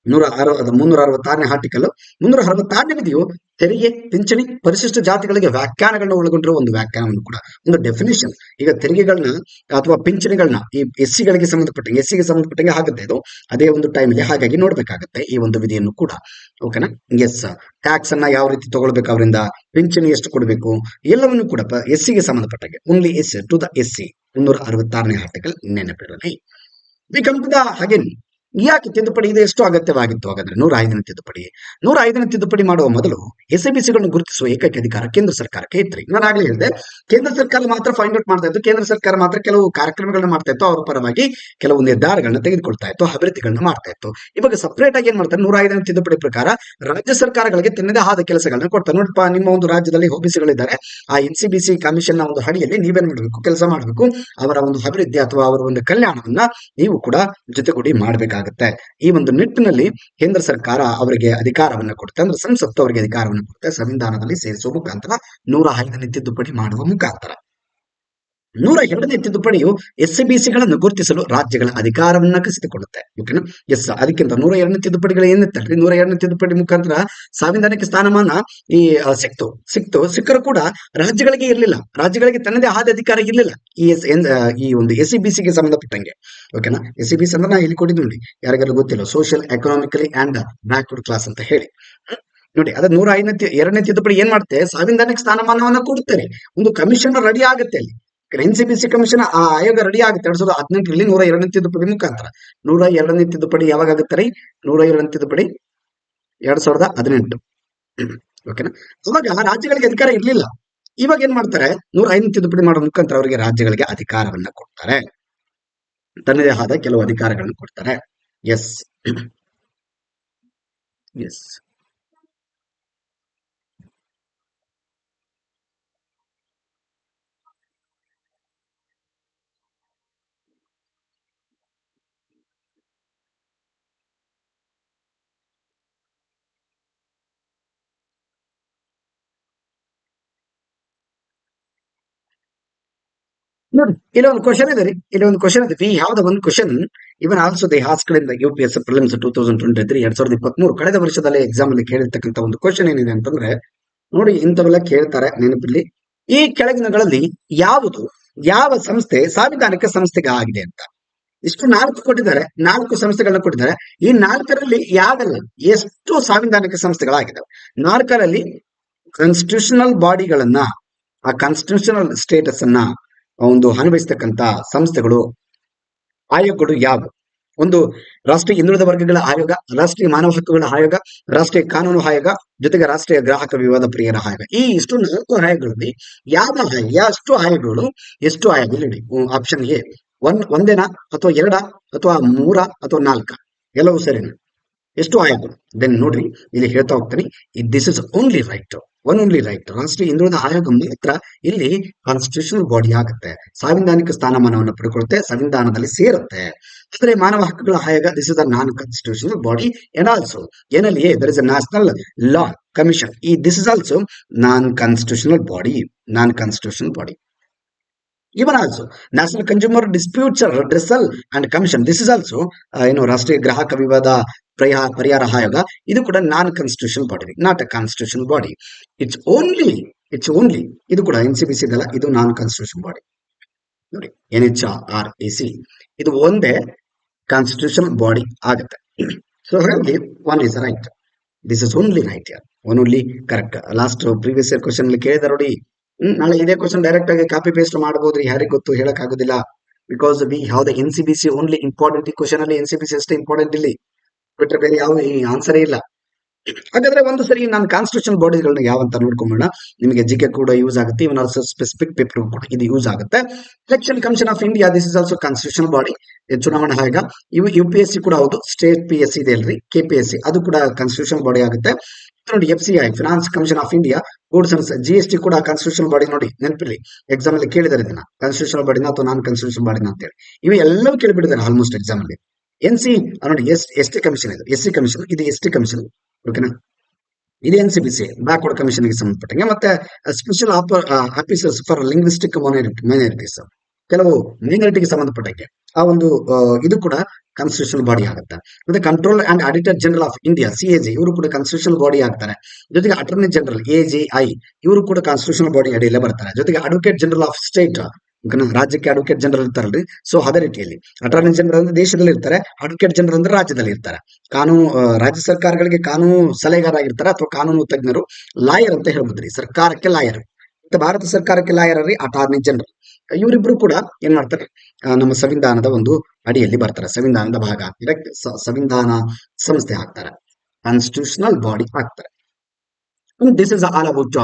366ನೇ ಆರ್ಟಿಕಲ್ 366ನೇ ವಿಧಿಯು ತೆರಿಗೆ, ಪಿಂಚಣಿ, ಪರಿಶಿಷ್ಟ ಜಾತಿಗಳಿಗೆ ವ್ಯಾಖ್ಯಾನಗಳನ್ನ ಒಳಗೊಂಡಿರುವ ಒಂದು ವ್ಯಾಖ್ಯಾನವನ್ನು ಕೂಡ, ಒಂದು ಡೆಫಿನಿಷನ್. ಈಗ ತೆರಿಗೆಗಳನ್ನ ಅಥವಾ ಪಿಂಚಣಿಗಳನ್ನ ಈ SCಗಳಿಗೆ ಸಂಬಂಧಪಟ್ಟಂಗೆ ಆಗುತ್ತೆ ಇದು ಅದೇ ಒಂದು ಟೈಮಲ್ಲಿ, ಹಾಗಾಗಿ ನೋಡ್ಬೇಕಾಗತ್ತೆ ಈ ಒಂದು ವಿಧಿಯನ್ನು ಕೂಡ. ಓಕೆನಾ? ಎಸ್, ಟ್ಯಾಕ್ಸ್ ಅನ್ನ ಯಾವ ರೀತಿ ತಗೊಳ್ಬೇಕು, ಅವರಿಂದ ಪಿಂಚಣಿ ಎಷ್ಟು ಕೊಡಬೇಕು, ಎಲ್ಲವನ್ನು ಕೂಡ SCಗೆ ಸಂಬಂಧಪಟ್ಟಂಗೆ only as to the SC 366ನೇ ಆರ್ಟಿಕಲ್ ನೆನಪಿರಲಿ. We come to the again, ಯಾಕೆ ತಿದ್ದುಪಡಿ ಇದು ಎಷ್ಟು ಅಗತ್ಯವಾಗಿತ್ತು ಹಾಗಾದ್ರೆ 105ನೇ ತಿದ್ದುಪಡಿ? 105ನೇ ತಿದ್ದುಪಡಿ ಮಾಡುವ ಮೊದಲು SCBCಗಳನ್ನು ಗುರುತಿಸುವ ಏಕೈಕ ಅಧಿಕಾರ ಕೇಂದ್ರ ಸರ್ಕಾರಕ್ಕೆ ಇತ್ತು. ನಾನು ಆಗ್ಲೇ ಹೇಳಿದೆ, ಕೇಂದ್ರ ಸರ್ಕಾರ ಮಾತ್ರ ಫೈಂಡ್ ಔಟ್ ಮಾಡ್ತಾ ಇತ್ತು, ಕೇಂದ್ರ ಸರ್ಕಾರ ಮಾತ್ರ ಕೆಲವು ಕಾರ್ಯಕ್ರಮಗಳನ್ನ ಮಾಡ್ತಾ ಇತ್ತು, ಅವರ ಪರವಾಗಿ ಕೆಲವು ನಿರ್ಧಾರಗಳನ್ನ ತೆಗೆದುಕೊಳ್ತಾ ಇತ್ತು, ಅಭಿವೃದ್ಧಿಗಳನ್ನ ಮಾಡ್ತಾ ಇತ್ತು. ಇವಾಗ ಸಪರೇಟ್ ಆಗಿ ಏನ್ ಮಾಡ್ತಾರೆ, 105ನೇ ತಿದ್ದುಪಡಿ ಪ್ರಕಾರ ರಾಜ್ಯ ಸರ್ಕಾರಗಳಿಗೆ ತನ್ನದೇ ಆದ ಕೆಲಸಗಳನ್ನ ಕೊಡ್ತಾರೆ. ನೋಡಪ್ಪ, ನಿಮ್ಮ ಒಂದು ರಾಜ್ಯದಲ್ಲಿ OBCಗಳಿದ್ದಾರೆ, ಆ NCBC ಕಮಿಷನ್ ನ ಒಂದು ಅಡಿಯಲ್ಲಿ ನೀವೇನ್ ಮಾಡಬೇಕು, ಕೆಲಸ ಮಾಡಬೇಕು, ಅವರ ಒಂದು ಅಭಿವೃದ್ಧಿ ಅಥವಾ ಅವರ ಒಂದು ಕಲ್ಯಾಣವನ್ನ ನೀವು ಕೂಡ ಜೊತೆಗೂಡಿ ಮಾಡಬೇಕಾಗುತ್ತೆ. ಈ ಒಂದು ನಿಟ್ಟಿನಲ್ಲಿ ಕೇಂದ್ರ ಸರ್ಕಾರ ಅವರಿಗೆ ಅಧಿಕಾರವನ್ನು ಕೊಡುತ್ತೆ, ಅಂದ್ರೆ ಸಂಸತ್ತು ಅವರಿಗೆ ಅಧಿಕಾರವನ್ನು ಕೊಡುತ್ತೆ ಸಂವಿಧಾನದಲ್ಲಿ ಸೇರಿಸುವ ಮುಖಾಂತರ, 105ನೇ ತಿದ್ದುಪಡಿ ಮಾಡುವ ಮುಖಾಂತರ. 102ನೇ ತಿದ್ದುಪಡಿಯು SCBCಗಳನ್ನು ಗುರುತಿಸಲು ರಾಜ್ಯಗಳ ಅಧಿಕಾರವನ್ನ ಕಸಿದುಕೊಳ್ಳುತ್ತೆ. ಓಕೆನಾ? ಎಸ್, ಅದಕ್ಕಿಂತ 102ನೇ ತಿದ್ದುಪಡಿಗಳು ಏನಿತ್ತಲ್ರಿ, 102ನೇ ತಿದ್ದುಪಡಿ ಮುಖಾಂತರ ಸಂವಿಧಾನಕ್ಕೆ ಸ್ಥಾನಮಾನ ಈ ಸಿಕ್ಕರೂ ಕೂಡ ರಾಜ್ಯಗಳಿಗೆ ಇರಲಿಲ್ಲ, ರಾಜ್ಯಗಳಿಗೆ ತನ್ನದೇ ಆದ ಅಧಿಕಾರ ಇರಲಿಲ್ಲ ಈ ಒಂದು SCBCಗೆ ಸಂಬಂಧಪಟ್ಟಂಗೆ. ಓಕೆನಾ? SCBC ಅಂದ್ರೆ ನಾ ಇಲ್ಲಿ ಕೊಟ್ಟಿದ್ದು ನೋಡಿ, ಯಾರಿಗಾರು ಗೊತ್ತಿಲ್ಲ, social economically and backward class ಅಂತ ಹೇಳಿ. ನೋಡಿ ಅದ 152ನೇ ತಿದ್ದುಪಡಿ ಏನ್ ಮಾಡುತ್ತೆ, ಸಾಂವಿಧಾನಿಕ ಸ್ಥಾನಮಾನವನ್ನ ಕೊಡುತ್ತಾರೆ. ಒಂದು ಕಮಿಷನ್ ರೆಡಿ ಆಗುತ್ತೆ ಅಲ್ಲಿ, NCBC ಕಮಿಷನ್ ಆ ಆಯೋಗ ರೆಡಿ ಆಗುತ್ತೆ 2018ರಲ್ಲಿ 102ನೇ ತಿದ್ದುಪಡಿ ಮುಖಾಂತರ. 102ನೇ ತಿದ್ದುಪಡಿ ಯಾವಾಗ ಆಗುತ್ತೆ ರೀ? 102ನೇ ತಿದ್ದುಪಡಿ 2018. ಓಕೆನಾ? ಅವಾಗ ರಾಜ್ಯಗಳಿಗೆ ಅಧಿಕಾರ ಇರ್ಲಿಲ್ಲ. ಇವಾಗ ಏನ್ ಮಾಡ್ತಾರೆ, 105ನೇ ತಿದ್ದುಪಡಿ ಮಾಡೋ ಮುಖಾಂತರ ಅವರಿಗೆ ರಾಜ್ಯಗಳಿಗೆ ಅಧಿಕಾರವನ್ನ ಕೊಡ್ತಾರೆ, ತನ್ನದೇ ಆದ ಕೆಲವು ಅಧಿಕಾರಗಳನ್ನು ಕೊಡ್ತಾರೆ. ಎಸ್ ಎಸ್ ನೋಡಿ ಇಲ್ಲಿ ಒಂದು ಕ್ವಶನ್ ಇದೆ ರೀ, ಇಲ್ಲಿ ಒಂದು ಕ್ವಶನ್ ಇದೆ. V have the one question even also they asked in the UPSC prelims 2023 2023 ಕಳೆದ ವರ್ಷದಲ್ಲಿ ಎಕ್ಸಾಮ್ ಅಲ್ಲಿ ಕೇಳಿರ್ತಕ್ಕಂಥ ಒಂದು ಕ್ವಶನ್ ಏನಿದೆ ಅಂತಂದ್ರೆ, ನೋಡಿ ಇಂಥವೆಲ್ಲ ಕೇಳ್ತಾರೆ ನೆನಪಿರ್ಲಿ. ಈ ಕೆಳಗಿನಗಳಲ್ಲಿ ಯಾವ ಸಂಸ್ಥೆ ಸಾಂವಿಧಾನಿಕ ಸಂಸ್ಥೆಗೆ ಆಗಿದೆ ಅಂತ. ಇಷ್ಟು 4 ಕೊಟ್ಟಿದ್ದಾರೆ, 4 ಸಂಸ್ಥೆಗಳನ್ನ ಕೊಟ್ಟಿದ್ದಾರೆ. ಈ 4ರಲ್ಲಿ ಯಾವೆಲ್ಲ ಎಷ್ಟು ಸಾಂವಿಧಾನಿಕ ಸಂಸ್ಥೆಗಳಾಗಿದ್ದಾವೆ? 4ರಲ್ಲಿ ಕಾನ್ಸ್ಟಿಟ್ಯೂಷನಲ್ ಬಾಡಿಗಳನ್ನ, ಆ ಕಾನ್ಸ್ಟಿಟ್ಯೂಷನಲ್ ಸ್ಟೇಟಸ್ ಅನ್ನ ಒಂದು ಅನ್ವಯಿಸ್ತಕ್ಕಂತ ಸಂಸ್ಥೆಗಳು, ಆಯೋಗಗಳು ಯಾವುವು? ಒಂದು ರಾಷ್ಟ್ರೀಯ ಹಿಂದುಳಿದ ವರ್ಗಗಳ ಆಯೋಗ, ರಾಷ್ಟ್ರೀಯ ಮಾನವ ಹಕ್ಕುಗಳ ಆಯೋಗ, ರಾಷ್ಟ್ರೀಯ ಕಾನೂನು ಆಯೋಗ, ಜೊತೆಗೆ ರಾಷ್ಟ್ರೀಯ ಗ್ರಾಹಕ ವಿವಾದ ಪರಿಹಾರ ಆಯೋಗ. ಈ ಇಷ್ಟು 4 ಆಯೋಗಗಳಲ್ಲಿ ಎಷ್ಟು ಆಯೋಗ ಹೇಳಿ? ಆಪ್ಷನ್ ಎ ಒಂದೇನಾ ಅಥವಾ 2 ಅಥವಾ 3 ಅಥವಾ 4? ಎಲ್ಲವೂ ಸರಿನಾ? ಎಷ್ಟು ಆಯೋಗಗಳು? ದೆನ್ ನೋಡ್ರಿ ಇಲ್ಲಿ ಹೇಳ್ತಾ ಹೋಗ್ತೀನಿ, this is only right, only right. ರಾಷ್ಟ್ರೀಯ ಹಿಂದುಳಿದ ಆಯೋಗ ಮಾತ್ರ ಇಲ್ಲಿ ಕಾನ್ಸ್ಟಿಟ್ಯೂಷನಲ್ ಬಾಡಿ ಆಗುತ್ತೆ, ಸಾಂವಿಧಾನಿಕ ಸ್ಥಾನಮಾನವನ್ನು ಪಡ್ಕೊಳ್ಳುತ್ತೆ, ಸಂವಿಧಾನದಲ್ಲಿ ಸೇರುತ್ತೆ. ಆದರೆ ಮಾನವ ಹಕ್ಕುಗಳ ಆಯೋಗ this is a non constitutional body and also NLA there is a national law commission. ಈ this is also non constitutional body. Even also, National Consumer Disputes Redressal and Commission. This is also, ರಾಷ್ಟ್ರೀಯ ಗ್ರಾಹಕ ವಿವಾದ ಪರಿಹಾರ ಆಯೋಗ. ಇದು ಕೂಡ non constitutional body, not a constitutional body. It's only ಇದು ಕೂಡ NCBC ಇದಲ್ಲ, ಇದು ನಾನ್ ಕಾನ್ಸ್ಟಿಟ್ಯೂಷನಲ್ ಬಾಡಿ. ನೋಡಿ NHRAC ಇದು ಒಂದೇ ಕಾನ್ಸ್ಟಿಟ್ಯೂಷನಲ್ ಬಾಡಿ ಆಗುತ್ತೆ. ಸೊ ಹಾಗಾಗಿ one is right. This is only right ಯಾರ್, only correct. Last previous year question ಅಲ್ಲಿ ಕೇಳಿದ ನೋಡಿ. ನಾಳೆ ಇದೇ ಕ್ವಶನ್ ಡೈರೆಕ್ಟ್ ಆಗಿ ಕಾಪಿ ಪೇಸ್ಟ್ ಮಾಡಬಹುದ್ರಿ, ಯಾರಿಗೆ ಗೊತ್ತು, ಹೇಳಕ್ ಆಗೋದಿಲ್ಲ. Because we have the NCBC only important. ಈ ಕ್ವಶನ್ ಅಲ್ಲಿ NCBC ಅಷ್ಟೇ ಇಂಪಾರ್ಟೆಂಟ್, ಇಲ್ಲಿ ಬಿಟ್ಟರೆ ಬೇರೆ ಯಾವ ಆನ್ಸರೇ ಇಲ್ಲ. ಹಾಗಾದ್ರೆ ಒಂದು ಸರಿ ನಾನು ಕಾನ್ಸ್ಟಿಟ್ಯೂಷನ್ ಬಾಡಿಗಳನ್ನ ಯಾವಂತ ನೋಡ್ಕೊಂಬೋಣ, ನಿಮಗೆ GK ಕೂಡ ಯೂಸ್ ಆಗುತ್ತೆ, ಇವನ್ ಆಲ್ಸೋ ಸ್ಪೆಸಿಫಿಕ್ ಪೇಪರ್ ಕೂಡ ಇದು ಯೂಸ್ ಆಗುತ್ತೆ. Election commission of India, this is also constitutional body. ಚುನಾವಣಾ ಆಯೋಗ. ಇವು UPSC ಕೂಡ ಹೌದು, ಸ್ಟೇಟ್ PSC ಇದೆ ಅಲ್ರಿ, KPSC, ಅದು ಕೂಡ ಕಾನ್ಸ್ಟಿಟ್ಯೂಷನ್ ಬಾಡಿ ಆಗುತ್ತೆ. ನೋಡಿ FCI, finance commission of India, goods and GST ಕೂಡ ಕಾನ್ಸ್ಟಿಟ್ಯೂಷನ್ ಬಾಡಿ. ನೋಡಿ ನೆನಪಿರ್ಲಿ, ಎಕ್ಸಾಮ್ ಅಲ್ಲಿ ಕೇಳಿದಾರೆ ಇದನ್ನ, ಕಾನ್ಸ್ಟಿಟ್ಯೂಷನ್ ಬಾಡಿನ ಅಥವಾ ನಾನ್ ಕಾನ್ಸ್ಟಿಟ್ಯೂಷನ್ ಬಾಡಿನ ಅಂತ ಹೇಳಿ. ಇವು ಎಲ್ಲವೂ ಕೇಳಿಬಿಟ್ಟಿದ್ದಾರೆ ಆಲ್ಮೋಸ್ಟ್ ಎಕ್ಸಾಮ್ ಅಲ್ಲಿ. ನೋಡಿ ST ಕಮಿಷನ್, ಇದು SC ಕಮಿಷನ್, ಇದು ST ಕಮಿಷನ್. ಓಕೆನಾ? ಇದು NCBC ಬ್ಯಾಕ್ವರ್ಡ್ ಕಮಿಷನ್ ಗೆ ಸಂಬಂಧಪಟ್ಟಂಗೆ. ಮತ್ತೆ special officers for linguistic minorities, ಕೆಲವು ಮೈನಾರಿಟಿಗೆ ಸಂಬಂಧಪಟ್ಟಂಗೆ ಆ ಒಂದು ಇದು ಕೂಡ ಕಾನ್ಸ್ಟಿಟ್ಯೂಷನಲ್ ಬಾಡಿ ಆಗುತ್ತೆ. ಮತ್ತೆ control and auditor general of India CAG, ಇವರು ಕೂಡ ಕಾನ್ಸ್ಟಿಟ್ಯೂಷನಲ್ ಬಾಡಿ ಆಗ್ತಾರೆ. ಜೊತೆಗೆ ಅಟಾರ್ನಿ ಜನರಲ್ AGI, ಇವರು ಕೂಡ ಕಾನ್ಸ್ಟಿಟ್ಯೂಷನಲ್ ಬಾಡಿ ಅಡಿಯಲ್ಲೇ ಬರ್ತಾರೆ. ಜೊತೆಗೆ ಅಡ್ವೊಕೇಟ್ ಜನರಲ್ ಆಫ್ ಸ್ಟೇಟ್, ರಾಜ್ಯಕ್ಕೆ ಅಡ್ವೊಕೇಟ್ ಜನರಲ್ ಇರ್ತಾರಲ್ರಿ, ಸೊ ಅದೇ ರೀತಿಯಲ್ಲಿ ಅಟಾರ್ನಿ ಜನರಲ್ ಅಂದ್ರೆ ದೇಶದಲ್ಲಿ ಇರ್ತಾರೆ, ಅಡ್ವೊಕೇಟ್ ಜನರಲ್ ಅಂದ್ರೆ ರಾಜ್ಯದಲ್ಲಿ ಇರ್ತಾರೆ. ರಾಜ್ಯ ಸರ್ಕಾರಗಳಿಗೆ ಕಾನೂನು ಸಲಹೆಗಾರ ಆಗಿರ್ತಾರೆ ಅಥವಾ ಕಾನೂನು ತಜ್ಞರು, ಲಾಯರ್ ಅಂತ ಹೇಳ್ಬೋದ್ರಿ. ಸರ್ಕಾರಕ್ಕೆ ಲಾಯರ್, ಮತ್ತೆ ಭಾರತ ಸರ್ಕಾರಕ್ಕೆ ಲಾಯರ್ ರೀ ಅಟಾರ್ನಿ ಜನರಲ್. ಇವರಿಬ್ರು ಕೂಡ ಏನ್ ಮಾಡ್ತಾರೆ, ನಮ್ಮ ಸಂವಿಧಾನದ ಒಂದು ಅಡಿಯಲ್ಲಿ ಬರ್ತಾರೆ, ಸಂವಿಧಾನದ ಭಾಗ ಆಗ್ತಾರೆ, ಸಂವಿಧಾನ ಸಂಸ್ಥೆ ಆಗ್ತಾರೆ, ಕಾನ್ಸ್ಟಿಟ್ಯೂಷನಲ್ ಬಾಡಿ ಆಗ್ತಾರೆ. This is all about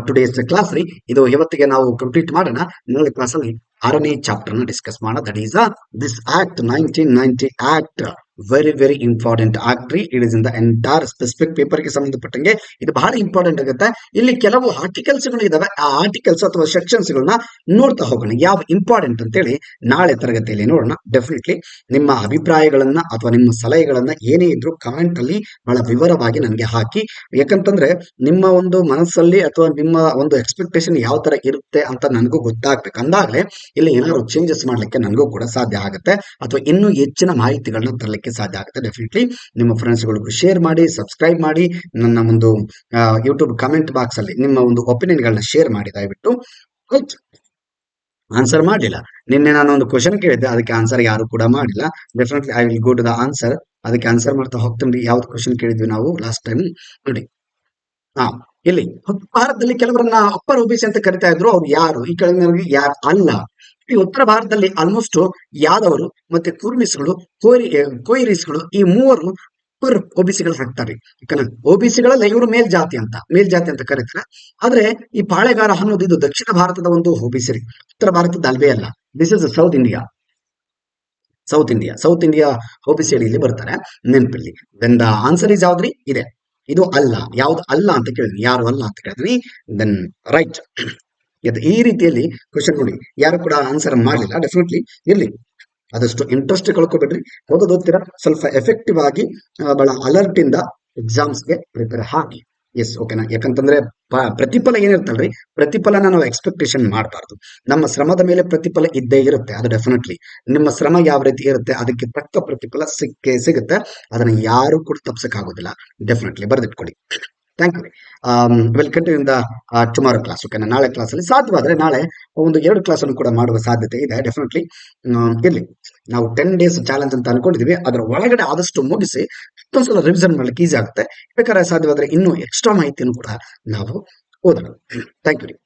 today's class ರೀ. ಇದು ಇವತ್ತಿಗೆ ನಾವು ಕಂಪ್ಲೀಟ್ ಮಾಡೋಣ. ನಾಳೆ ಕ್ಲಾಸ್ ಅಲ್ಲಿ 6ನೇ ಚಾಪ್ಟರ್ ನ ಡಿಸ್ಕಸ್ ಮಾಡೋಣ. That is this act 1990 act. Very important act ರೀ. It is in the entire specific paper ಗೆ ಸಂಬಂಧಪಟ್ಟಂಗೆ ಇದು ಬಹಳ ಇಂಪಾರ್ಟೆಂಟ್ ಆಗುತ್ತೆ. ಇಲ್ಲಿ ಕೆಲವು ಆರ್ಟಿಕಲ್ಸ್ ಗಳು ಇದಾವೆ, ಆ ಆರ್ಟಿಕಲ್ಸ್ ಅಥವಾ ಸೆಕ್ಷನ್ಸ್ ಗಳನ್ನ ನೋಡ್ತಾ ಹೋಗೋಣ, ಯಾವ ಇಂಪಾರ್ಟೆಂಟ್ ಅಂತೇಳಿ ನಾಳೆ ತರಗತಿಯಲ್ಲಿ ನೋಡೋಣ. ಡೆಫಿನೆಟ್ಲಿ ನಿಮ್ಮ ಅಭಿಪ್ರಾಯಗಳನ್ನ ಅಥವಾ ನಿಮ್ಮ ಸಲಹೆಗಳನ್ನ ಏನೇ ಇದ್ರು ಕಮೆಂಟ್ ಅಲ್ಲಿ ಬಹಳ ವಿವರವಾಗಿ ನನಗೆ ಹಾಕಿ. ಯಾಕಂತಂದ್ರೆ ನಿಮ್ಮ ಒಂದು ಮನಸ್ಸಲ್ಲಿ ಅಥವಾ ನಿಮ್ಮ ಒಂದು ಎಕ್ಸ್ಪೆಕ್ಟೇಷನ್ ಯಾವ ತರ ಇರುತ್ತೆ ಅಂತ ನನಗೂ ಗೊತ್ತಾಗ್ಬೇಕು. ಅಂದಾಗಲೇ ಇಲ್ಲಿ ಏನಾದ್ರು ಚೇಂಜಸ್ ಮಾಡ್ಲಿಕ್ಕೆ ನನಗೂ ಕೂಡ ಸಾಧ್ಯ ಆಗುತ್ತೆ, ಅಥವಾ ಇನ್ನೂ ಹೆಚ್ಚಿನ ಮಾಹಿತಿಗಳನ್ನ ತರಲಿಕ್ಕೆ ಸಾಧ್ಯ ಆಗುತ್ತೆ. ಡೆಫಿನೆಟ್ಲಿ ನಿಮ್ಮ ಫ್ರೆಂಡ್ಸ್ಗಳಿಗೂ ಶೇರ್ ಮಾಡಿ, ಸಬ್ಸ್ಕ್ರೈಬ್ ಮಾಡಿ, ನನ್ನ ಒಂದು ಯೂಟ್ಯೂಬ್ ಕಮೆಂಟ್ ಬಾಕ್ಸ್ ಅಲ್ಲಿ ನಿಮ್ಮ ಒಂದು ಒಪಿನಿಯನ್ ಗಳನ್ನ ಶೇರ್ ಮಾಡಿ ದಯವಿಟ್ಟು. ಆನ್ಸರ್ ಮಾಡಲಿಲ್ಲ, ನಿನ್ನೆ ನಾನು ಒಂದು ಕ್ವಶನ್ ಕೇಳಿದ್ದೆ, ಅದಕ್ಕೆ ಆನ್ಸರ್ ಯಾರು ಕೂಡ ಮಾಡಿಲ್ಲ. Definitely I will go to the answer. ಅದಕ್ಕೆ ಆನ್ಸರ್ ಮಾಡ್ತಾ ಹೋಗ್ತೀನಿ. ಯಾವ್ದು ಕ್ವಶನ್ ಕೇಳಿದ್ವಿ ನಾವು ಲಾಸ್ಟ್ ಟೈಮ್ ನೋಡಿ. ಹಾ ಇಲ್ಲಿ ಭಾರತದಲ್ಲಿ ಕೆಲವರನ್ನ ಅಪ್ಪರ್ ಒಬಿಸಿ ಅಂತ ಕರಿತಾ ಇದ್ರು. ಅವ್ರು ಯಾರು? ಈ ಕೆಳಗಿನವರಿಗೆ ಯಾರು ಅಲ್ಲ. ಈ ಉತ್ತರ ಭಾರತದಲ್ಲಿ ಆಲ್ಮೋಸ್ಟ್ ಯಾದವರು ಮತ್ತೆ ಕುರ್ಮಿಸ್ಗಳು, ಕೊಯ್ರಿಸ್ಗಳು ಈ ಮೂವರು ಅಪ್ಪರ್ ಒಬಿಸಿಗಳು ಹಾಕ್ತಾರೆ. ಯಾಕಂದ್ರೆ ಒಬಿಸಿಗಳಲ್ಲಿ ಇವರು ಮೇಲ್ಜಾತಿ ಅಂತ ಕರೀತಾರೆ. ಆದ್ರೆ ಈ ಪಾಳೆಗಾರ ಅನ್ನೋದು ಇದು ದಕ್ಷಿಣ ಭಾರತದ ಒಂದು ಒಬಿಸಿ ರೀ, ಉತ್ತರ ಭಾರತದ ಅಲ್ವೇ ಅಲ್ಲ. This is South India OBC ಅಡಿಯಲ್ಲಿ ಬರ್ತಾರೆ, ನೆನಪಲ್ಲಿ. ದೆನ್ ದ ಆನ್ಸರ್ ಇಸ್ ಯಾವ್ದ್ರಿ? ಇದೆ. ಇದು ಅಲ್ಲ. ಯಾವ್ದು ಅಲ್ಲ ಅಂತ ಕೇಳಿದ್ರಿ, ಯಾರು ಅಲ್ಲ ಅಂತ ಕೇಳಿದ್ರಿ, ದೆನ್ ರೈಟ್. ಈ ರೀತಿಯಲ್ಲಿ ಕ್ವಶನ್ ನೋಡಿ, ಯಾರು ಕೂಡ ಆನ್ಸರ್ ಮಾಡಲಿಲ್ಲ. ಡೆಫಿನೆಟ್ಲಿ ಇರ್ಲಿ, ಆದಷ್ಟು ಇಂಟ್ರೆಸ್ಟ್ ಕಳ್ಕೊಬೇಡ್ರಿ. ಓದ್ತೀರಾ ಸ್ವಲ್ಪ ಎಫೆಕ್ಟಿವ್ ಆಗಿ ಬಹಳ ಅಲರ್ಟ್ ಇಂದ ಎಕ್ಸಾಮ್ಸ್ಗೆ ಪ್ರಿಪೇರ್ ಹಾಕಿ. ಎಸ್, ಓಕೆನಾ? ಯಾಕಂತಂದ್ರೆ ಪ್ರತಿಫಲ ಏನಿರ್ತಲ್ರಿ, ಪ್ರತಿಫಲನ ನಾವು ಎಕ್ಸ್ಪೆಕ್ಟೇಷನ್ ಮಾಡಬಾರ್ದು. ನಮ್ಮ ಶ್ರಮದ ಮೇಲೆ ಪ್ರತಿಫಲ ಇದ್ದೇ ಇರುತ್ತೆ, ಅದು ಡೆಫಿನೆಟ್ಲಿ. ನಿಮ್ಮ ಶ್ರಮ ಯಾವ ರೀತಿ ಇರುತ್ತೆ ಅದಕ್ಕೆ ತಕ್ಕ ಪ್ರತಿಫಲ ಸಿಗುತ್ತೆ. ಅದನ್ನ ಯಾರು ಕೂಡ ತಪ್ಸಕ್ಕಾಗೋದಿಲ್ಲ. ಡೆಫಿನೆಟ್ಲಿ ಬರೆದಿಟ್ಕೊಳ್ಳಿ. Thank you. Will continue in the tomorrow class. ಓಕೆನಾ? ನಾಳೆ ಕ್ಲಾಸಲ್ಲಿ ಸಾಧ್ಯವಾದರೆ ನಾಳೆ ಒಂದು 2 ಕ್ಲಾಸನ್ನು ಕೂಡ ಮಾಡುವ ಸಾಧ್ಯತೆ ಇದೆ. ಡೆಫಿನೆಟ್ಲಿ ಇರಲಿ. ನಾವು 10 days ಚಾಲೆಂಜ್ ಅಂತ ಅನ್ಕೊಂಡಿದೀವಿ. ಅದರ ಒಳಗಡೆ ಆದಷ್ಟು ಮುಗಿಸಿ ಮತ್ತೊಂದ್ಸಲ ರಿವಿಷನ್ ಮಾಡ್ಲಿಕ್ಕೆ ಈಸಿ ಆಗುತ್ತೆ. ಬೇಕಾದ್ರೆ ಸಾಧ್ಯವಾದರೆ ಇನ್ನೂ ಎಕ್ಸ್ಟ್ರಾ ಮಾಹಿತಿಯನ್ನು ಕೂಡ ನಾವು ಓದೋಣ. Thank you.